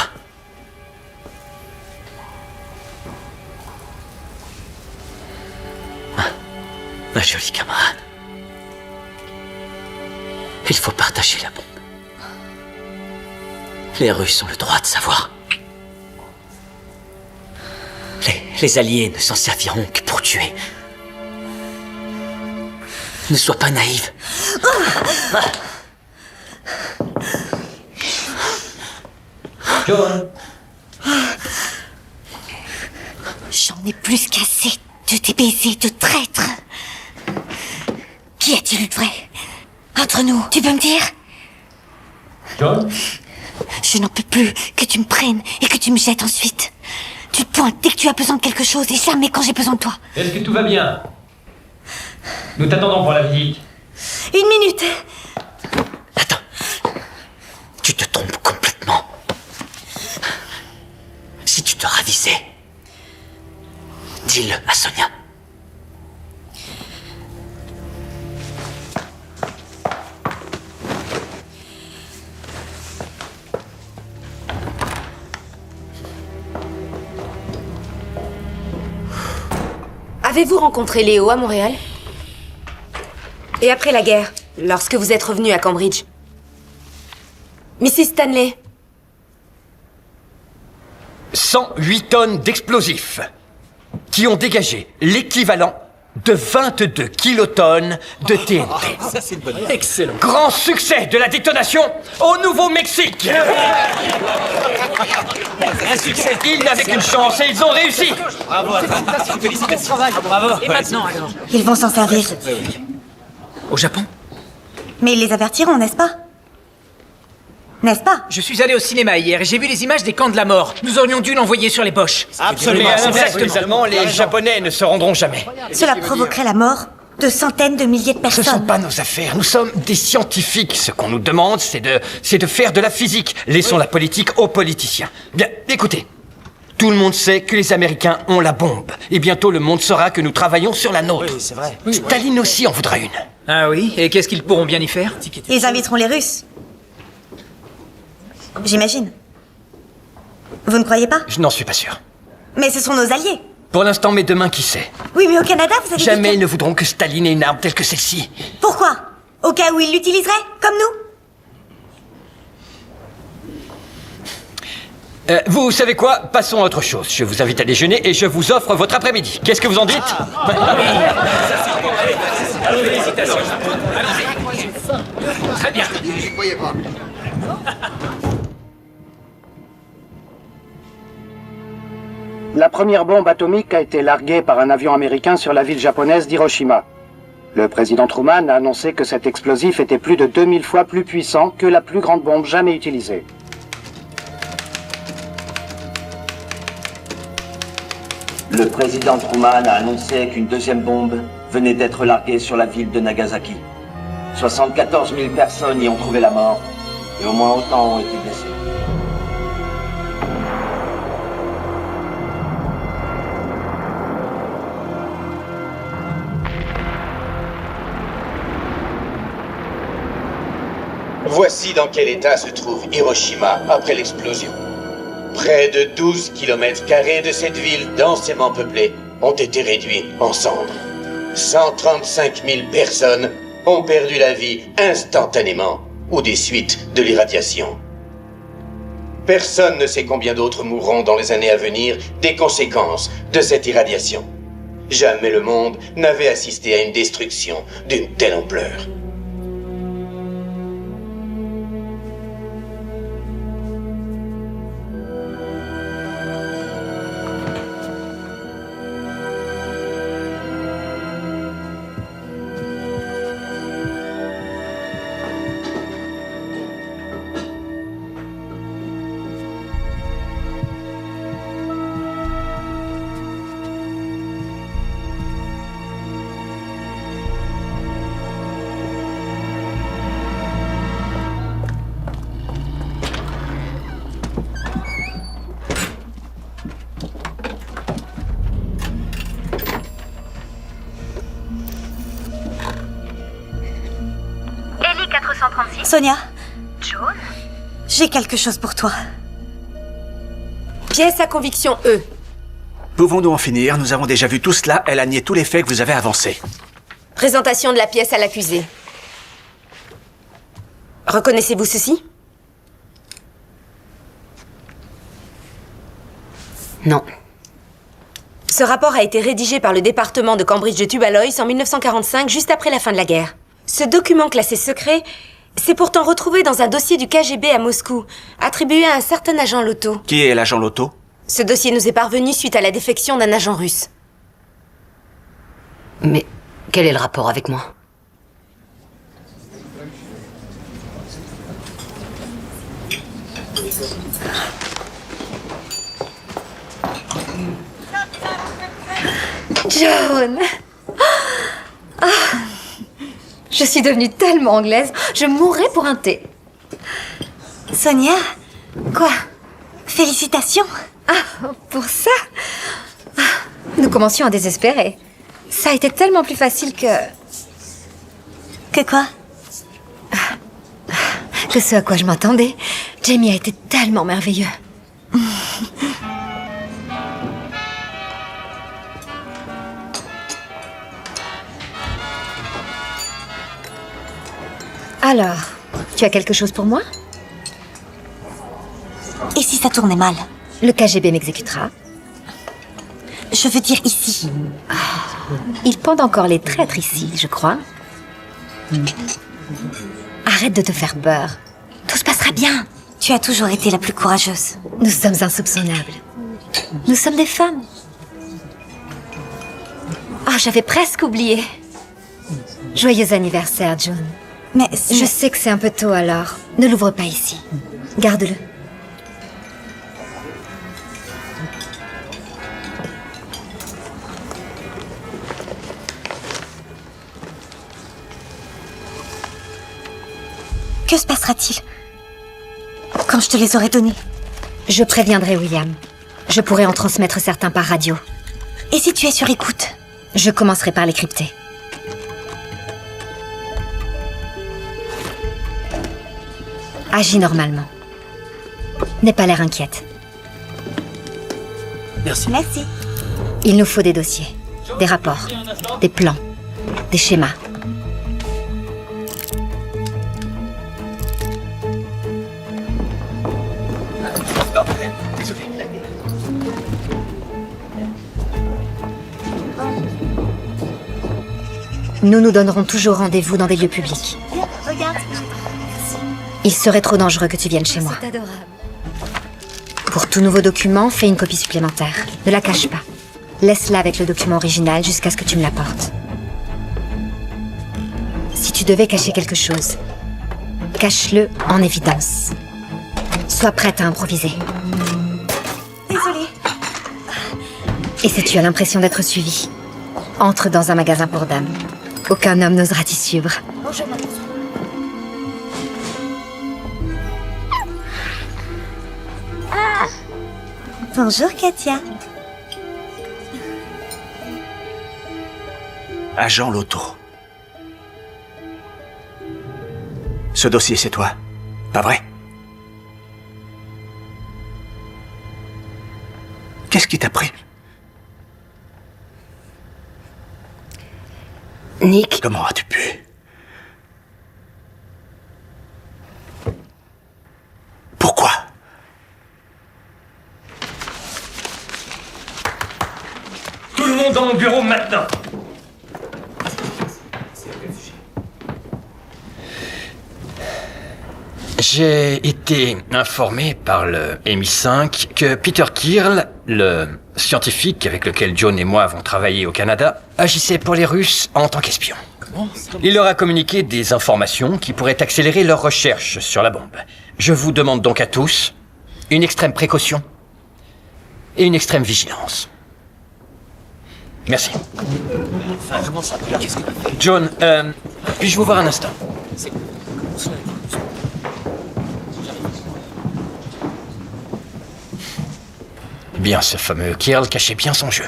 Ma jolie camarade. Il faut partager la bombe. Les Russes ont le droit de savoir. Les Alliés ne s'en serviront que pour tuer. Ne sois pas naïve. John. J'en ai plus qu'assez de tes baisers de traître. Qui a-t-il eu de vrai? Entre nous, tu peux me dire? John. Je n'en peux plus que tu me prennes et que tu me jettes ensuite. Tu te pointes dès que tu as besoin de quelque chose et jamais quand j'ai besoin de toi. Est-ce que tout va bien? Nous t'attendons pour la visite. 1 minute. Tu te trompes complètement. Si tu te ravissais, dis-le à Sonia. Avez-vous rencontré Léo à Montréal? Et après la guerre, lorsque vous êtes revenu à Cambridge? Mrs. Stanley? 108 tonnes d'explosifs qui ont dégagé l'équivalent de 22 kilotonnes de TNT. Ça, c'est une bonne idée. Excellent. Grand succès de la détonation au Nouveau-Mexique. Un succès. Ils n'avaient qu'une chance et ils ont réussi. Bravo à toi. Félicitations. Bravo. Et maintenant, alors? Ils vont s'en servir. Au Japon? Mais ils les avertiront, n'est-ce pas? N'est-ce pas? Je suis allé au cinéma hier et j'ai vu les images des camps de la mort. Nous aurions dû l'envoyer sur les poches. Absolument. Mais à l'inverse, les Allemands, les Japonais ne se rendront jamais. Cela provoquerait la mort de centaines de milliers de personnes. Ce ne sont pas nos affaires. Nous sommes des scientifiques. Ce qu'on nous demande, c'est de faire de la physique. Laissons la politique aux politiciens. Bien, écoutez. Tout le monde sait que les Américains ont la bombe. Et bientôt, le monde saura que nous travaillons sur la nôtre. Oui, c'est vrai. Staline aussi en voudra une. Ah oui? Et qu'est-ce qu'ils pourront bien y faire? Ils inviteront les Russes. J'imagine. Vous ne croyez pas? Je n'en suis pas sûr. Mais ce sont nos alliés. Pour l'instant, mais demain, qui sait? Oui, mais au Canada, vous avez Jamais dit ils ne voudront que Staline ait une arme telle que celle-ci. Pourquoi? Au cas où ils l'utiliseraient, comme nous? Vous savez quoi? Passons à autre chose. Je vous invite à déjeuner et je vous offre votre après-midi. Qu'est-ce que vous en dites? Félicitations. Très bien. J'y croyais pas. La première bombe atomique a été larguée par un avion américain sur la ville japonaise d'Hiroshima. Le président Truman a annoncé que cet explosif était plus de 2000 fois plus puissant que la plus grande bombe jamais utilisée. Le président Truman a annoncé qu'une deuxième bombe venait d'être larguée sur la ville de Nagasaki. 74 000 personnes y ont trouvé la mort et au moins autant ont été blessées. Voici dans quel état se trouve Hiroshima après l'explosion. Près de 12 km² de cette ville densément peuplée ont été réduits en cendres. 135 000 personnes ont perdu la vie instantanément ou des suites de l'irradiation. Personne ne sait combien d'autres mourront dans les années à venir des conséquences de cette irradiation. Jamais le monde n'avait assisté à une destruction d'une telle ampleur. Sonia, John? j'ai quelque chose pour toi. Pièce à conviction E. Pouvons-nous en finir? Nous avons déjà vu tout cela. Elle a nié tous les faits que vous avez avancés. Présentation de la pièce à l'accusé. Reconnaissez-vous ceci? Non. Ce rapport a été rédigé par le département de Cambridge de Tubalois en 1945, juste après la fin de la guerre. Ce document classé secret s'est pourtant retrouvé dans un dossier du KGB à Moscou, attribué à un certain agent Lotto. Qui est l'agent Lotto? Ce dossier nous est parvenu suite à la défection d'un agent russe. Mais quel est le rapport avec moi? John! Ah. Je suis devenue tellement anglaise, je mourrais pour un thé. Sonia? Quoi? Félicitations! Ah, pour ça? Ah, nous commencions à désespérer. Ça a été tellement plus facile que... Que quoi? Que ce à quoi je m'attendais. Jamie a été tellement merveilleux. Alors, tu as quelque chose pour moi? Et si ça tournait mal? Le KGB m'exécutera. Je veux dire ici. Ils pendent encore les traîtres ici, je crois. Arrête de te faire beurre. Tout se passera bien. Tu as toujours été la plus courageuse. Nous sommes insoupçonnables. Nous sommes des femmes. Ah, j'avais presque oublié. Joyeux anniversaire, John. Mais je sais que c'est un peu tôt alors. Ne l'ouvre pas ici. Garde-le. Que se passera-t-il quand je te les aurai donnés? Je préviendrai William. Je pourrai en transmettre certains par radio. Et si tu es sur écoute? Je commencerai par les crypter. Agis normalement. N'aie pas l'air inquiète. Merci. Merci. Il nous faut des dossiers, des rapports, des plans, des schémas. Nous nous donnerons toujours rendez-vous dans des lieux publics. Regarde. Il serait trop dangereux que tu viennes chez moi. C'est adorable. Pour tout nouveau document, fais une copie supplémentaire. Ne la cache pas. Laisse-la avec le document original jusqu'à ce que tu me l'apportes. Si tu devais cacher quelque chose, cache-le en évidence. Sois prête à improviser. Désolée. Et si tu as l'impression d'être suivie, entre dans un magasin pour dames. Aucun homme n'osera t'y suivre. Bonjour, maman. Bonjour, Katia. Agent Lotto. Ce dossier, c'est toi, pas vrai? Qu'est-ce qui t'a pris? Nick. Comment as-tu pu? Pourquoi? Tout le monde dans mon bureau maintenant. J'ai été informé par le MI5 que Peter Kirl, le scientifique avec lequel John et moi avons travaillé au Canada, agissait pour les Russes en tant qu'espion. Il leur a communiqué des informations qui pourraient accélérer leurs recherches sur la bombe. Je vous demande donc à tous une extrême précaution et une extrême vigilance. Merci. John, puis-je vous voir un instant? Bien, ce fameux Kirl cachait bien son jeu.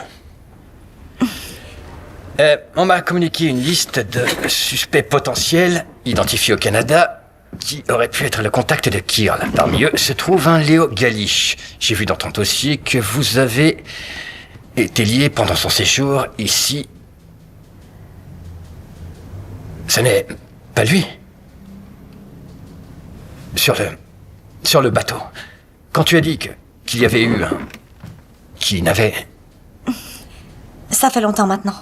On m'a communiqué une liste de suspects potentiels identifiés au Canada qui auraient pu être le contact de Kirl. Parmi eux se trouve un Léo Galich. J'ai vu dans ton dossier que vous avez été lié pendant son séjour ici. Ce n'est pas lui. Sur le bateau. Quand tu as dit qu'il y avait eu un... qui n'avait Ça fait longtemps maintenant.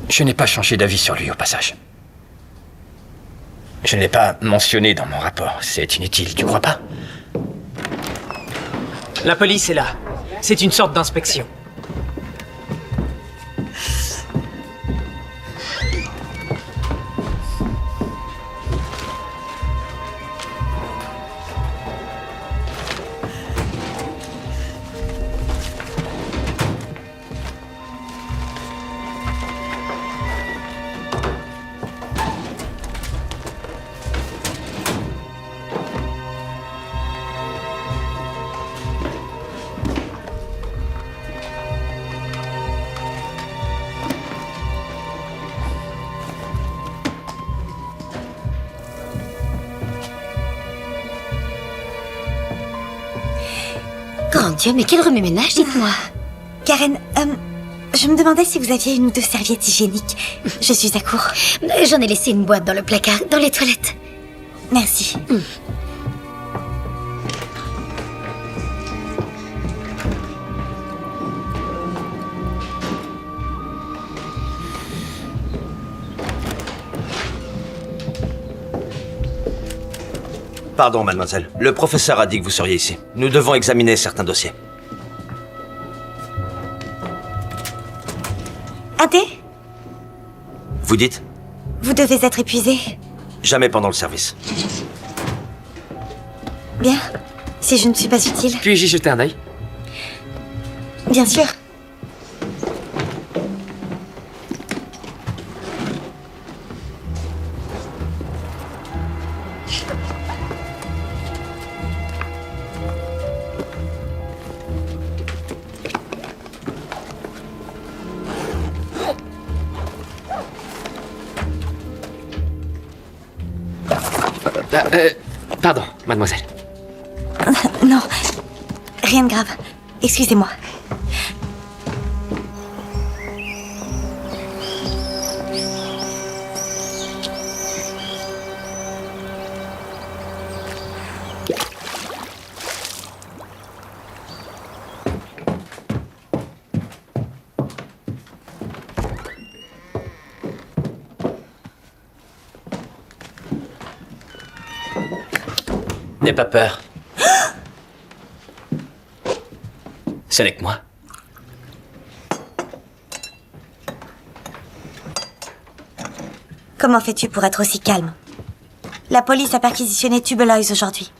Je n'ai pas changé d'avis sur lui au passage. Je ne l'ai pas mentionné dans mon rapport. C'est inutile, tu crois pas? La police est là. C'est une sorte d'inspection. Grand Dieu, mais quel remue-ménage, dites-moi. Karen, je me demandais si vous aviez une ou deux serviettes hygiéniques. Je suis à court. J'en ai laissé une boîte dans le placard, dans les toilettes. Merci. Pardon, mademoiselle. Le professeur a dit que vous seriez ici. Nous devons examiner certains dossiers. Un thé? Vous dites? Vous devez être épuisé. Jamais pendant le service. Bien. Si je ne suis pas utile. Puis-je y jeter un œil? Bien sûr. Pardon, mademoiselle. Non, rien de grave. Excusez-moi. N'aie pas peur. Ce n'est que moi. Comment fais-tu pour être aussi calme? La police a perquisitionné Tubelois aujourd'hui.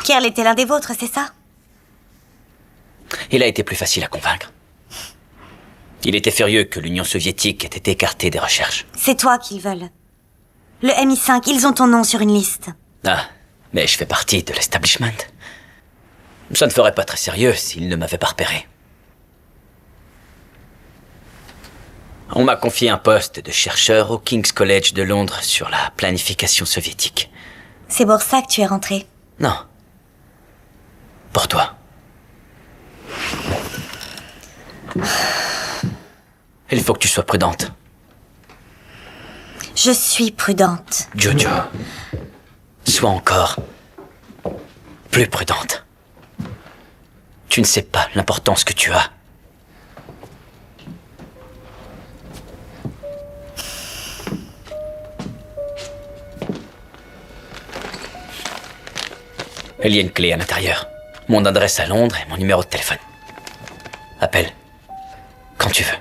Kerl était l'un des vôtres, c'est ça? Il a été plus facile à convaincre. Il était furieux que l'Union soviétique ait été écartée des recherches. C'est toi qu'ils veulent. Le MI5, ils ont ton nom sur une liste. Ah, mais je fais partie de l'establishment. Ça ne ferait pas très sérieux s'ils ne m'avaient pas repéré. On m'a confié un poste de chercheur au King's College de Londres sur la planification soviétique. C'est pour ça que tu es rentré. Non. Pour toi. Il faut que tu sois prudente. Je suis prudente. Jojo, sois encore plus prudente. Tu ne sais pas l'importance que tu as. Il y a une clé à l'intérieur. Mon adresse à Londres et mon numéro de téléphone. Appelle quand tu veux.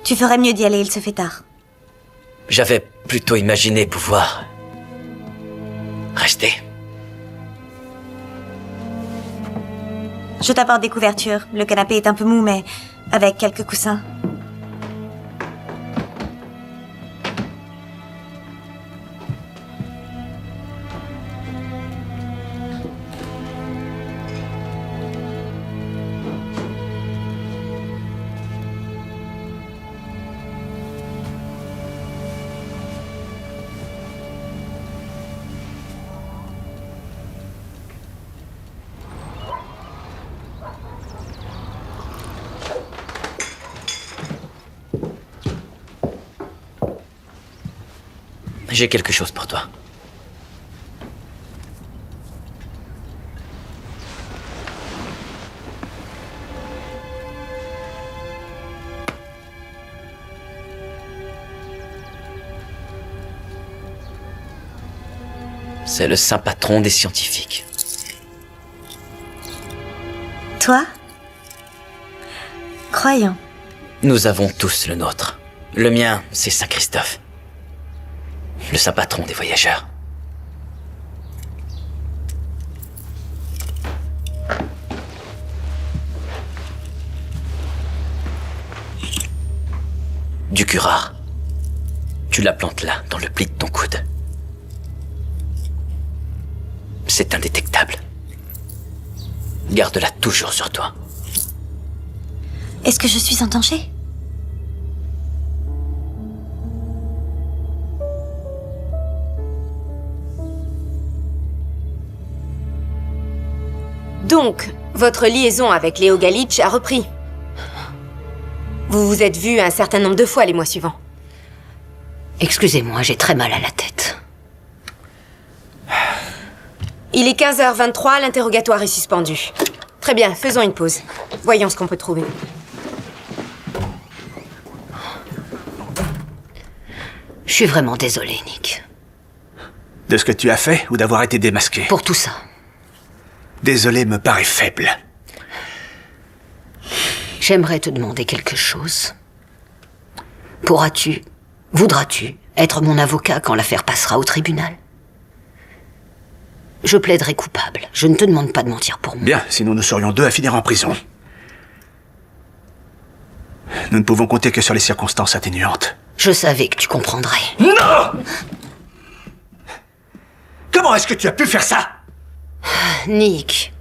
Tu ferais mieux d'y aller, il se fait tard. J'avais plutôt imaginé pouvoir rester. Je t'apporte des couvertures. Le canapé est un peu mou, mais avec quelques coussins. j'ai quelque chose pour toi. C'est le saint patron des scientifiques. Toi? Croyant. Nous avons tous le nôtre. Le mien, c'est Saint Christophe. Le saint patron des voyageurs. Du curare. Tu la plantes là, dans le pli de ton coude. C'est indétectable. Garde-la toujours sur toi. Est-ce que je suis en danger? Donc, votre liaison avec Léo Galitch a repris. Vous vous êtes vus un certain nombre de fois les mois suivants. Excusez-moi, j'ai très mal à la tête. Il est 15h23, l'interrogatoire est suspendu. Très bien, faisons une pause. Voyons ce qu'on peut trouver. Je suis vraiment désolée, Nick. De ce que tu as fait ou d'avoir été démasqué? Pour tout ça. Désolé me paraît faible. J'aimerais te demander quelque chose. Voudras-tu être mon avocat quand l'affaire passera au tribunal? Je plaiderai coupable. Je ne te demande pas de mentir pour moi. Bien, sinon nous serions deux à finir en prison. Nous ne pouvons compter que sur les circonstances atténuantes. Je savais que tu comprendrais. Non! Comment est-ce que tu as pu faire ça? Nick,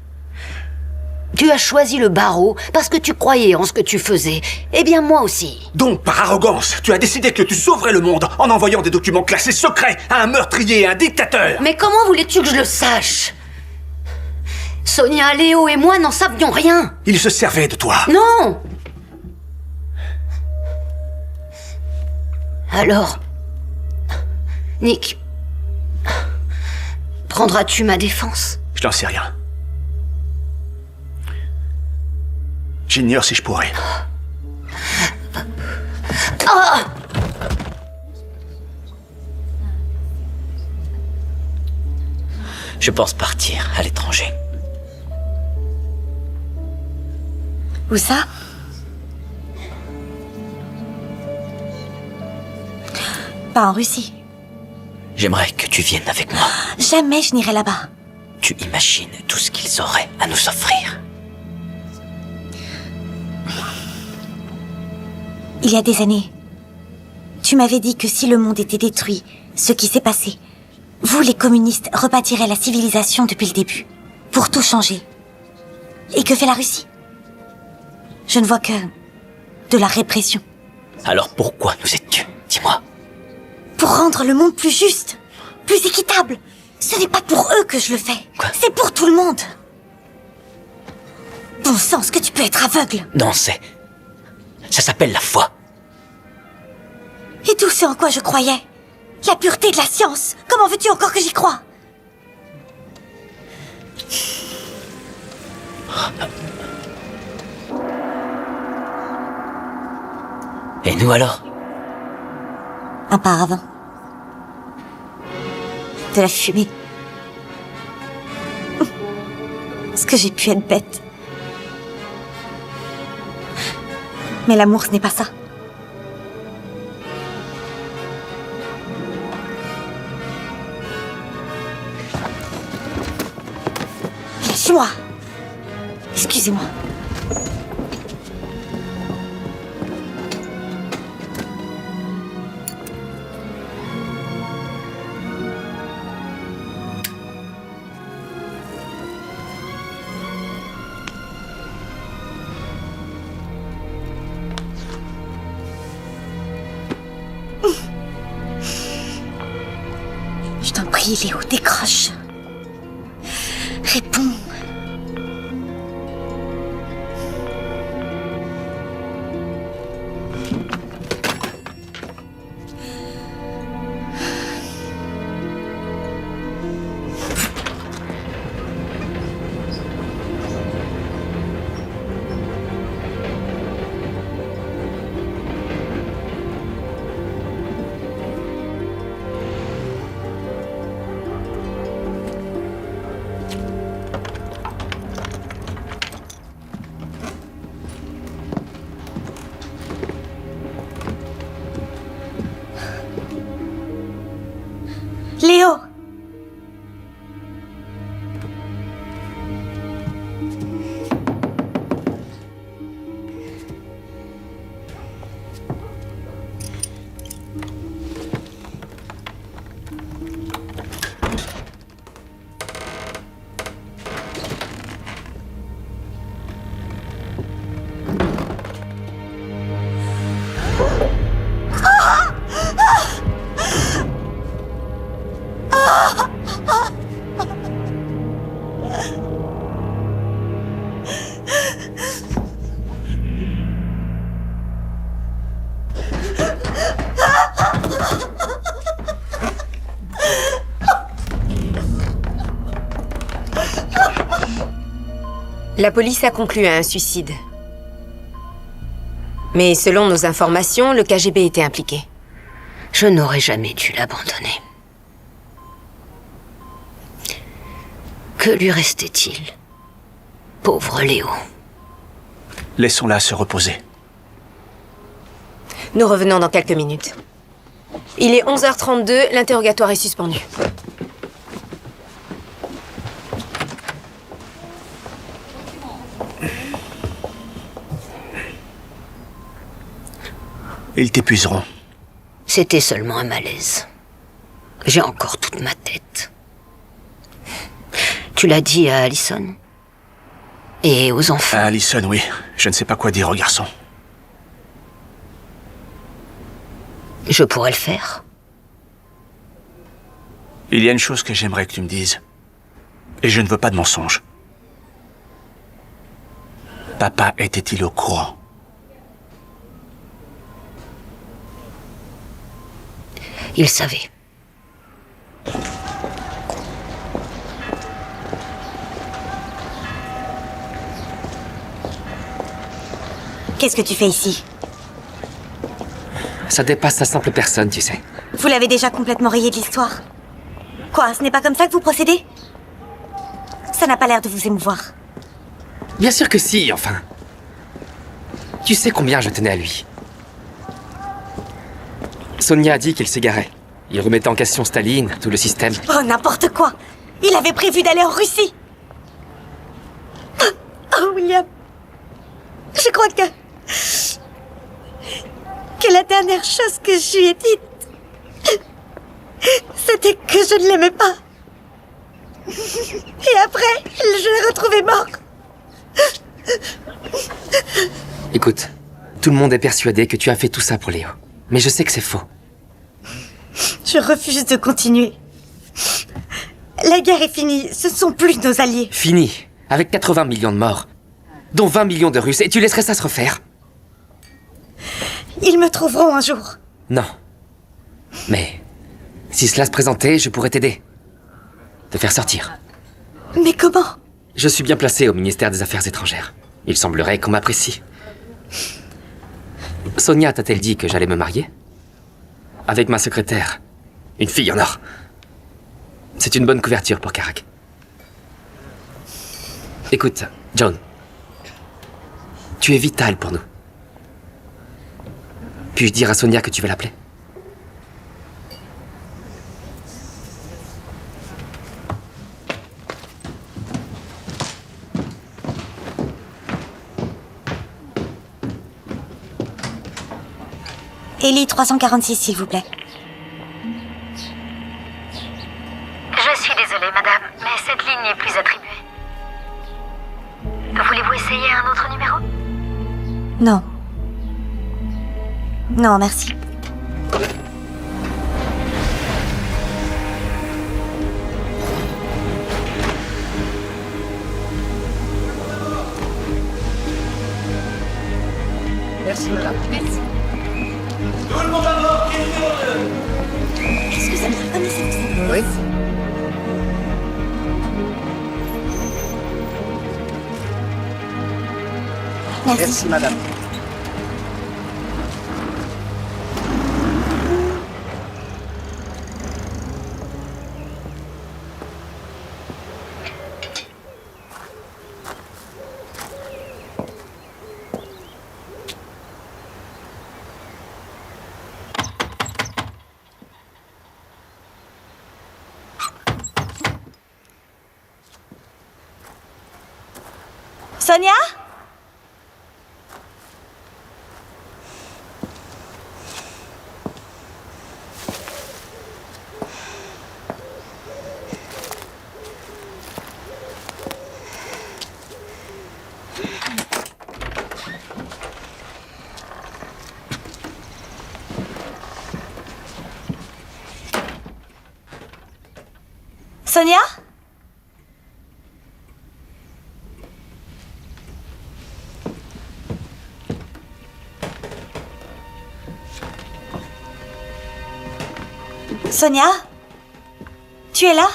tu as choisi le barreau parce que tu croyais en ce que tu faisais. Eh bien, moi aussi. Donc, par arrogance, tu as décidé que tu sauverais le monde en envoyant des documents classés secrets à un meurtrier et un dictateur. Mais comment voulais-tu que je le sache? Sonia, Léo et moi n'en savions rien. Ils se servaient de toi. Non! Alors, Nick, prendras-tu ma défense? Je n'en sais rien. J'ignore si je pourrais. Ah! Je pense partir à l'étranger. Où ça? Pas en Russie. J'aimerais que tu viennes avec moi. Jamais je n'irai là-bas. Tu imagines tout ce qu'ils auraient à nous offrir. Il y a des années, tu m'avais dit que si le monde était détruit, ce qui s'est passé, vous, les communistes, rebâtirez la civilisation depuis le début, pour tout changer. Et que fait la Russie? Je ne vois que de la répression. Alors pourquoi nous es-tu? Dis-moi. Pour rendre le monde plus juste, plus équitable. Ce n'est pas pour eux que je le fais. C'est pour tout le monde. Bon sang, est-ce que tu peux être aveugle? Non, ça s'appelle la foi. Et tout ce en quoi je croyais. La pureté de la science. Comment veux-tu encore que j'y croie? Et nous alors? Un paravent. De la fumée. Est-ce que j'ai pu être bête? Mais l'amour, ce n'est pas ça. Lâchez-moi. Excusez-moi. Je t'en prie, Léo, décroche. Réponds. Léo! La police a conclu à un suicide. Mais selon nos informations, le KGB était impliqué. Je n'aurais jamais dû l'abandonner. Que lui restait-il? Pauvre Léo. Laissons-la se reposer. Nous revenons dans quelques minutes. Il est 11h32, l'interrogatoire est suspendu. Ils t'épuiseront. C'était seulement un malaise. J'ai encore toute ma tête. Tu l'as dit à Allison? Et aux enfants? À Allison, oui. Je ne sais pas quoi dire aux garçons. Je pourrais le faire. Il y a une chose que j'aimerais que tu me dises. Et je ne veux pas de mensonges. Papa était-il au courant? Il savait. Qu'est-ce que tu fais ici? Ça dépasse la simple personne, tu sais. Vous l'avez déjà complètement rayé de l'histoire. Quoi, ce n'est pas comme ça que vous procédez? Ça n'a pas l'air de vous émouvoir. Bien sûr que si, enfin. Tu sais combien je tenais à lui. Sonia a dit qu'il s'égarait. Il remettait en question Staline, tout le système. Oh, n'importe quoi! Il avait prévu d'aller en Russie! Oh, William! Je crois que la dernière chose que je lui ai dite, c'était que je ne l'aimais pas. Et après, je l'ai retrouvé mort. Écoute, tout le monde est persuadé que tu as fait tout ça pour Léo. Mais je sais que c'est faux. Je refuse de continuer. La guerre est finie, ce ne sont plus nos alliés. Fini, avec 80 millions de morts, dont 20 millions de Russes, et tu laisserais ça se refaire? Ils me trouveront un jour. Non. Mais, si cela se présentait, je pourrais t'aider. Te faire sortir. Mais comment? Je suis bien placé au ministère des Affaires étrangères. Il semblerait qu'on m'apprécie. Sonia t'a-t-elle dit que j'allais me marier? Avec ma secrétaire. Une fille en or. C'est une bonne couverture pour Karak. Écoute, John. Tu es vital pour nous. Puis-je dire à Sonia que tu vas l'appeler? Ellie 346, s'il vous plaît. Je suis désolée, madame, mais cette ligne n'est plus attribuée. Voulez-vous essayer un autre numéro? Non. Non, merci. Merci, madame. Merci. Tout le monde à bord, qui est numéro 2? Excusez-moi, connaissez-vous? Oui. Merci, madame. Sonia? Sonia? Sonia? Tu es là?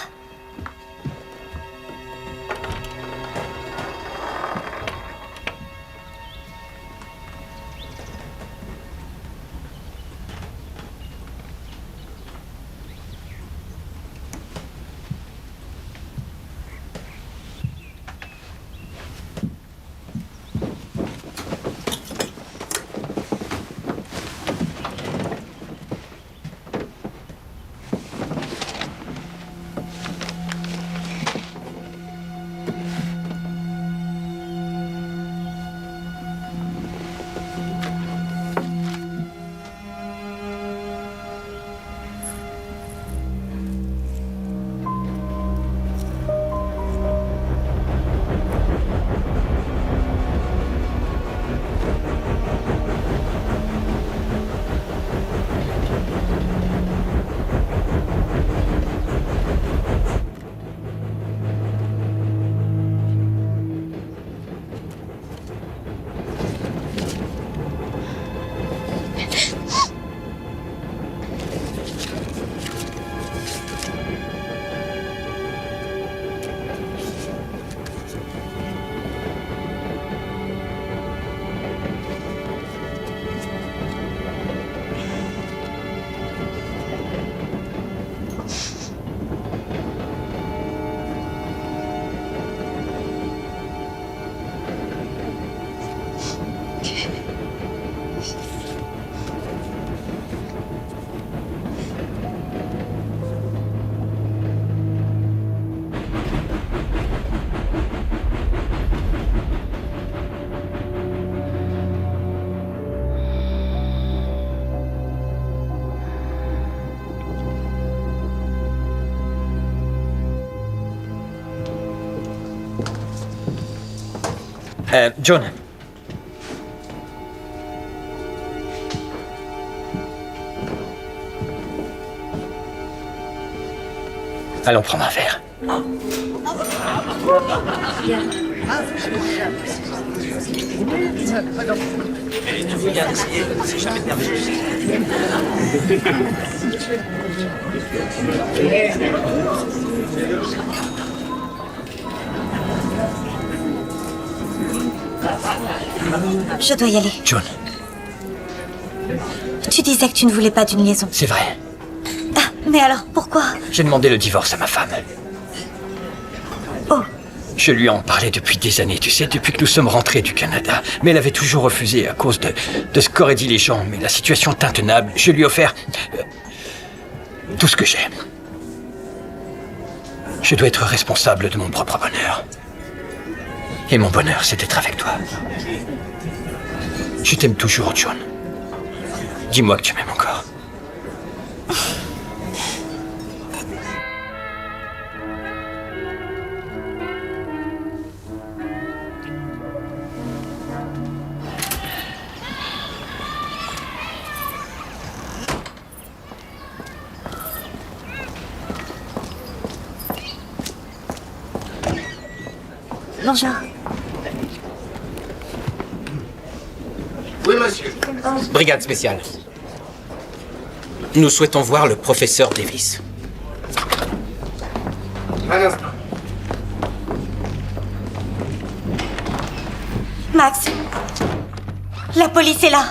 John. Allons prendre un verre. Je dois y aller. John. Tu disais que tu ne voulais pas d'une liaison. C'est vrai. Ah, mais alors, pourquoi? J'ai demandé le divorce à ma femme. Oh. Je lui en parlais depuis des années, tu sais, depuis que nous sommes rentrés du Canada. Mais elle avait toujours refusé à cause de ce qu'auraient dit les gens. Mais la situation est intenable. Je lui ai offert tout ce que j'ai. Je dois être responsable de mon propre bonheur. Et mon bonheur, c'est d'être avec toi. Je t'aime toujours, John. Dis-moi que tu m'aimes encore. Bonjour. Oui, monsieur. Brigade spéciale. Nous souhaitons voir le professeur Davis. Un instant. Max, la police est là.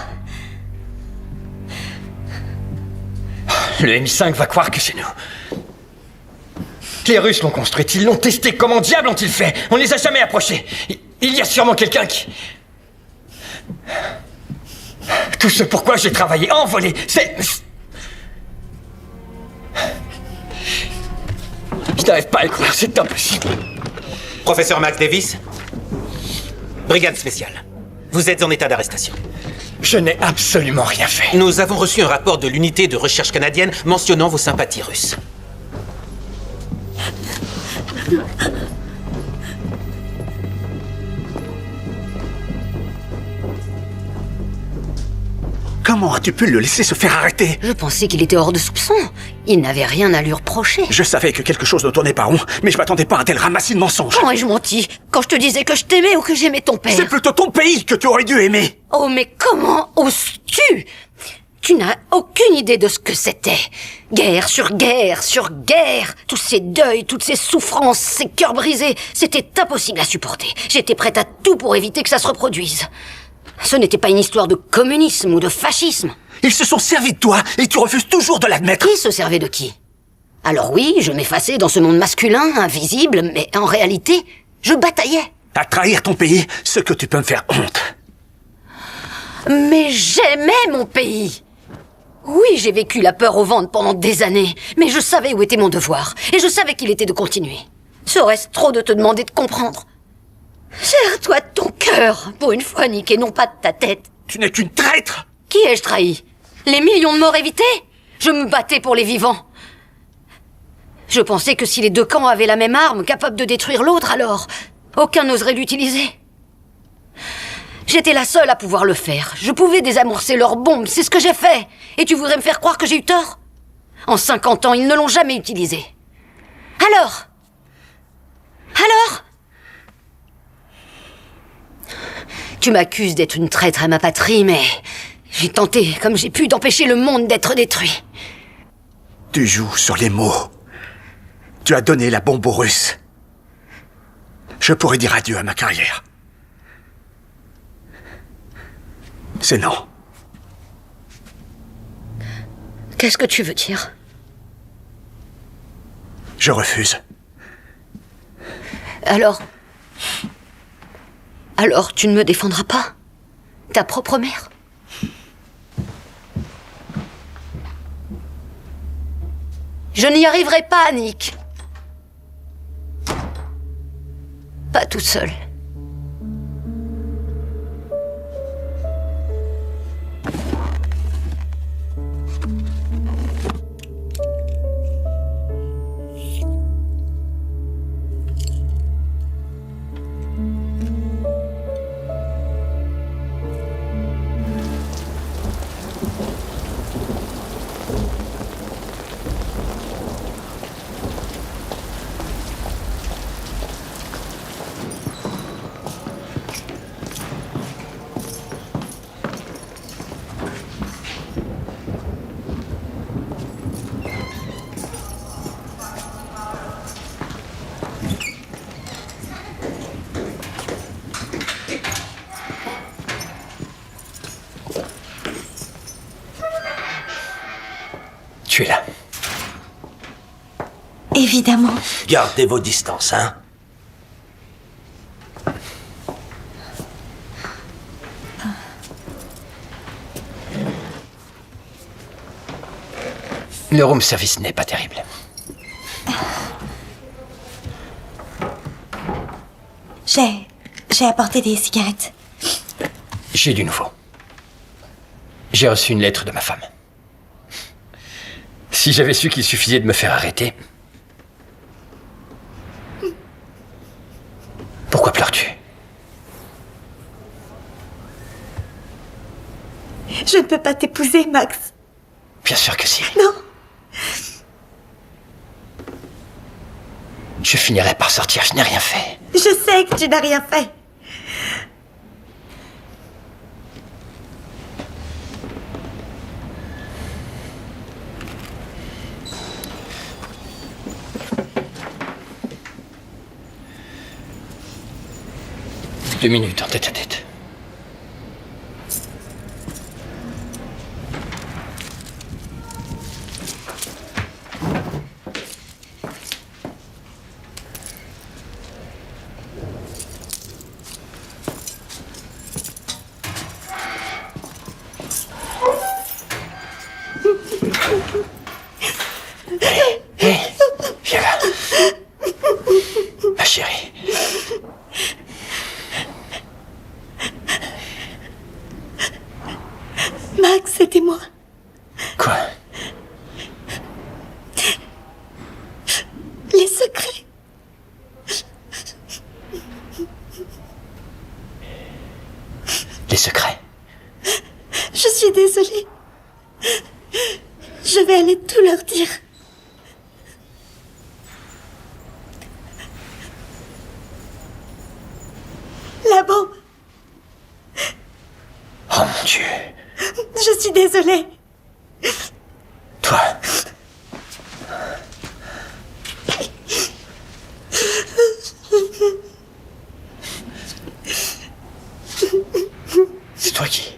Le M5 va croire que c'est nous. Les Russes l'ont construite, ils l'ont testée. Comment diable ont-ils fait? On ne les a jamais approchés. Il y a sûrement quelqu'un qui... Tout ce pourquoi j'ai travaillé, envolé, c'est... Je n'arrive pas à le croire, c'est impossible. Professeur Max Davis, Brigade spéciale. Vous êtes en état d'arrestation. Je n'ai absolument rien fait. Nous avons reçu un rapport de l'unité de recherche canadienne mentionnant vos sympathies russes. Comment as-tu pu le laisser se faire arrêter? Je pensais qu'il était hors de soupçon. Il n'avait rien à lui reprocher. Je savais que quelque chose ne tournait pas rond, mais je m'attendais pas à un tel ramassis de mensonges. Quand ai-je menti? Quand je te disais que je t'aimais ou que j'aimais ton père? C'est plutôt ton pays que tu aurais dû aimer. Oh, mais comment oses-tu? Tu n'as aucune idée de ce que c'était. Guerre sur guerre sur guerre. Tous ces deuils, toutes ces souffrances, ces cœurs brisés. C'était impossible à supporter. J'étais prête à tout pour éviter que ça se reproduise. Ce n'était pas une histoire de communisme ou de fascisme. Ils se sont servis de toi et tu refuses toujours de l'admettre. Qui se servait de qui? Alors oui, je m'effaçais dans ce monde masculin, invisible, mais en réalité, je bataillais. À trahir ton pays, ce que tu peux me faire honte. Mais j'aimais mon pays. Oui, j'ai vécu la peur au ventre pendant des années, mais je savais où était mon devoir, et je savais qu'il était de continuer. Serait-ce trop de te demander de comprendre? Serre-toi de ton cœur, pour une fois, Nick, et non pas de ta tête. Tu n'es qu'une traître. Qui ai-je trahi? Les millions de morts évités? Je me battais pour les vivants. Je pensais que si les deux camps avaient la même arme, capable de détruire l'autre, alors aucun n'oserait l'utiliser. J'étais la seule à pouvoir le faire. Je pouvais désamorcer leurs bombes, c'est ce que j'ai fait. Et tu voudrais me faire croire que j'ai eu tort? En 50 ans, ils ne l'ont jamais utilisé. Alors? Tu m'accuses d'être une traître à ma patrie, mais j'ai tenté, comme j'ai pu, d'empêcher le monde d'être détruit. Tu joues sur les mots. Tu as donné la bombe aux Russes. Je pourrais dire adieu à ma carrière. C'est non. Qu'est-ce que tu veux dire? Je refuse. Alors tu ne me défendras pas? Ta propre mère? Je n'y arriverai pas, Nick. Pas toute seule. Tu es là. Évidemment. Gardez vos distances, hein. Le room service n'est pas terrible. J'ai apporté des cigarettes. J'ai du nouveau. J'ai reçu une lettre de ma femme. Si j'avais su qu'il suffisait de me faire arrêter... Pourquoi pleures-tu? Je ne peux pas t'épouser, Max. Bien sûr que si. Non. Je finirai par sortir, je n'ai rien fait. Je sais que tu n'as rien fait. Deux minutes en tête à tête. Hé, viens là. Ma chérie. suis désolée. Je vais aller tout leur dire. La bombe. Oh mon Dieu. Je suis désolée. Toi. C'est toi qui...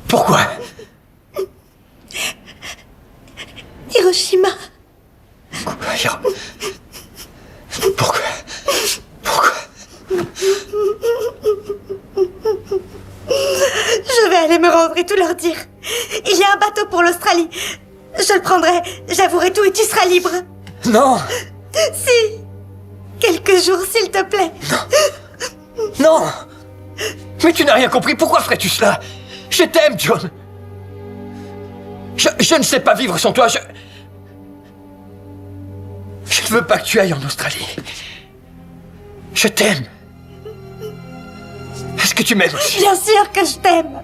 Pourquoi? Hiroshima. Pourquoi? Je vais aller me rendre et tout leur dire. Il y a un bateau pour l'Australie. Je le prendrai, j'avouerai tout et tu seras libre. Non. Si. Quelques jours, s'il te plaît. Non. Mais tu n'as rien compris, pourquoi ferais-tu cela? Je t'aime, John. Je ne sais pas vivre sans toi, je ne veux pas que tu ailles en Australie. Je t'aime. Est-ce que tu m'aimes aussi? Bien sûr que je t'aime.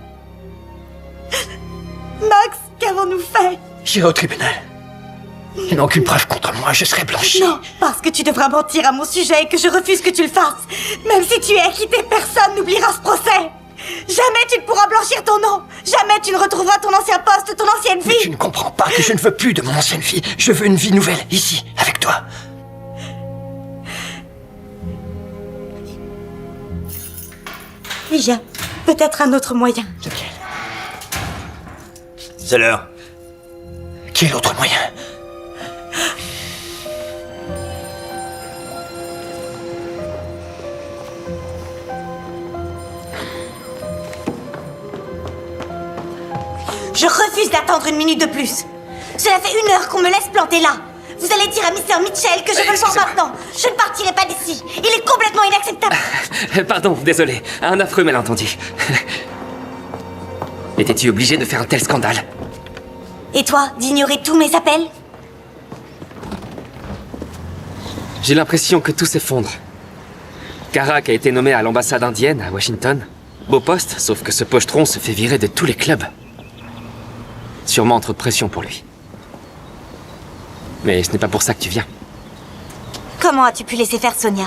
Max, qu'avons-nous fait? J'irai au tribunal. Il n'y a aucune preuve contre moi, je serai blanchi. Non, parce que tu devras mentir à mon sujet et que je refuse que tu le fasses. Même si tu es acquitté, personne n'oubliera ce procès. Jamais tu ne pourras blanchir ton nom. Jamais tu ne retrouveras ton ancien poste, ton ancienne vie. Mais tu ne comprends pas que je ne veux plus de mon ancienne vie. Je veux une vie nouvelle, ici, avec toi. Il y a peut-être un autre moyen. C'est l'heure. Quel autre moyen? Je refuse d'attendre une minute de plus. Cela fait 1 heure qu'on me laisse planter là. Vous allez dire à Mr. Mitchell que je veux le voir maintenant. Je ne partirai pas d'ici. Il est complètement inacceptable. Pardon, désolé. Un affreux malentendu. Étais-tu obligé de faire un tel scandale? Et toi, d'ignorer tous mes appels? J'ai l'impression que tout s'effondre. Karak a été nommé à l'ambassade indienne à Washington. Beau poste, sauf que ce pochetron se fait virer de tous les clubs. Sûrement entre pression pour lui. Mais ce n'est pas pour ça que tu viens. Comment as-tu pu laisser faire Sonia?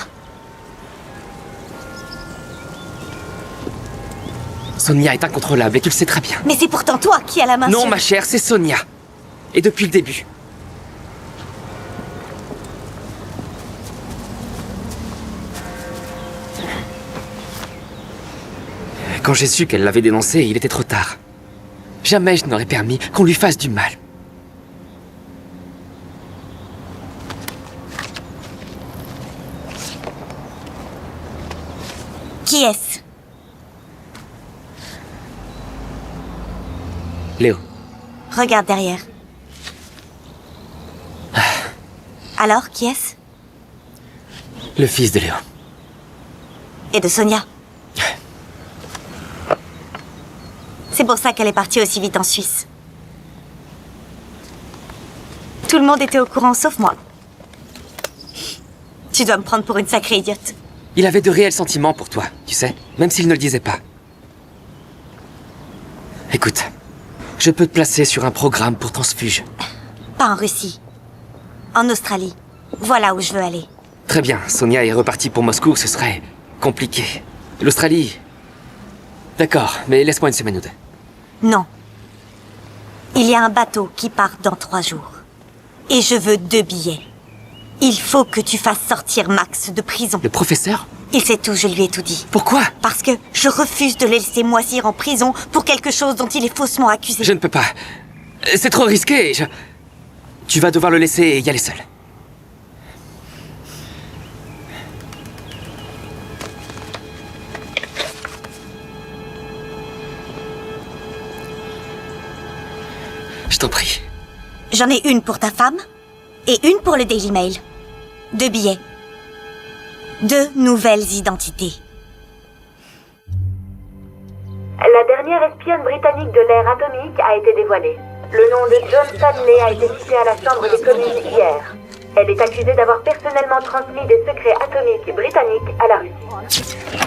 Sonia est incontrôlable et tu le sais très bien. Mais c'est pourtant toi qui as la main Non, sur... ma chère, c'est Sonia. Et depuis le début. Quand j'ai su qu'elle l'avait dénoncé, il était trop tard. Jamais je n'aurais permis qu'on lui fasse du mal. Qui est-ce? Léo. Regarde derrière. Alors, qui est-ce? Le fils de Léo. Et de Sonia. C'est pour ça qu'elle est partie aussi vite en Suisse. Tout le monde était au courant, sauf moi. Tu dois me prendre pour une sacrée idiote. Il avait de réels sentiments pour toi, tu sais, même s'il ne le disait pas. Écoute, je peux te placer sur un programme pour transfuge. Pas en Russie. En Australie. Voilà où je veux aller. Très bien, Sonia est repartie pour Moscou, ce serait compliqué. L'Australie... D'accord, mais laisse-moi une semaine ou 2. Non. Il y a un bateau qui part dans 3 jours. Et je veux 2 billets. Il faut que tu fasses sortir Max de prison. Le professeur? Il sait tout, je lui ai tout dit. Pourquoi? Parce que je refuse de le laisser moisir en prison pour quelque chose dont il est faussement accusé. Je ne peux pas. C'est trop risqué. Tu vas devoir le laisser y aller seul. Je t'en prie. J'en ai une pour ta femme et une pour le Daily Mail. 2 billets. 2 nouvelles identités. La dernière espionne britannique de l'ère atomique a été dévoilée. Le nom de John Stanley a été cité à la Chambre des communes hier. Elle est accusée d'avoir personnellement transmis des secrets atomiques britanniques à la Russie.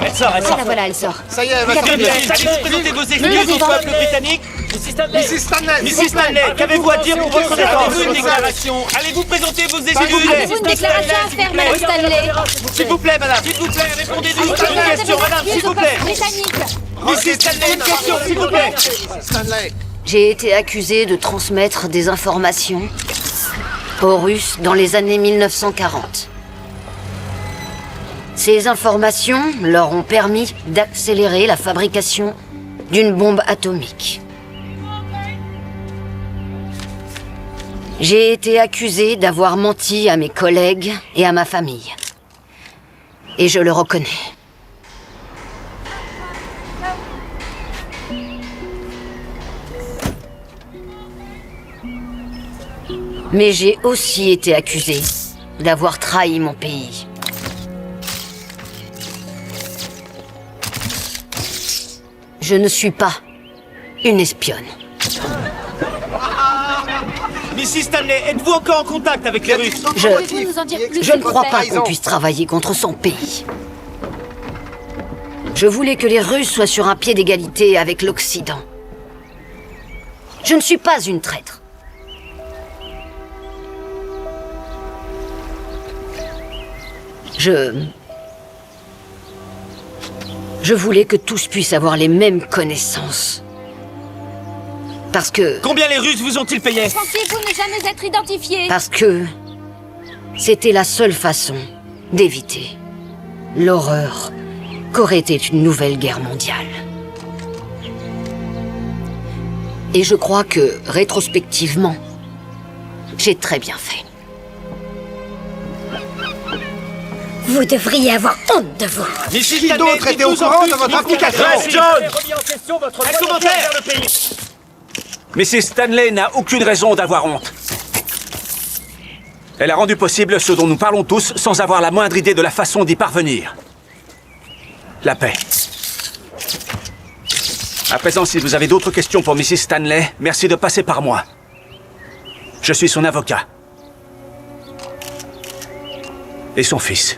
Elle sort, elle sort. Voilà, elle sort. Ça y est, elle va Très bien, sortir. allez présenter vos excuses au peuple britannique. Mrs. Stanley. Mrs. Stanley, qu'avez-vous à dire pour votre défense? Avez-vous une déclaration? Allez-vous présenter vos excuses? Avez-vous une déclaration à faire, Madame Stanley? S'il vous plaît, madame. S'il vous plaît, répondez-nous à une question, madame, s'il vous plaît. Mrs. Stanley, une question, s'il vous plaît. Stanley. J'ai été accusé de transmettre des informations aux Russes dans les années 1940. Ces informations leur ont permis d'accélérer la fabrication d'une bombe atomique. J'ai été accusé d'avoir menti à mes collègues et à ma famille. Et je le reconnais. Mais j'ai aussi été accusé d'avoir trahi mon pays. Je ne suis pas une espionne. Mrs. Stanley, êtes-vous encore en contact avec les Russes? Je ne crois pas qu'on puisse travailler contre son pays. Je voulais que les Russes soient sur un pied d'égalité avec l'Occident. Je ne suis pas une traître. Je voulais que tous puissent avoir les mêmes connaissances. Parce que... Combien les Russes vous ont-ils payé? Pensiez-vous ne jamais être identifié? Parce que... c'était la seule façon d'éviter l'horreur qu'aurait été une nouvelle guerre mondiale. Et je crois que, rétrospectivement, j'ai très bien fait. Vous devriez avoir honte de vous. Qui d'autre était au courant de votre application? John! Un commentaire! Mrs. Stanley n'a aucune raison d'avoir honte. Elle a rendu possible ce dont nous parlons tous sans avoir la moindre idée de la façon d'y parvenir. La paix. À présent, si vous avez d'autres questions pour Mrs. Stanley, merci de passer par moi. Je suis son avocat. Et son fils.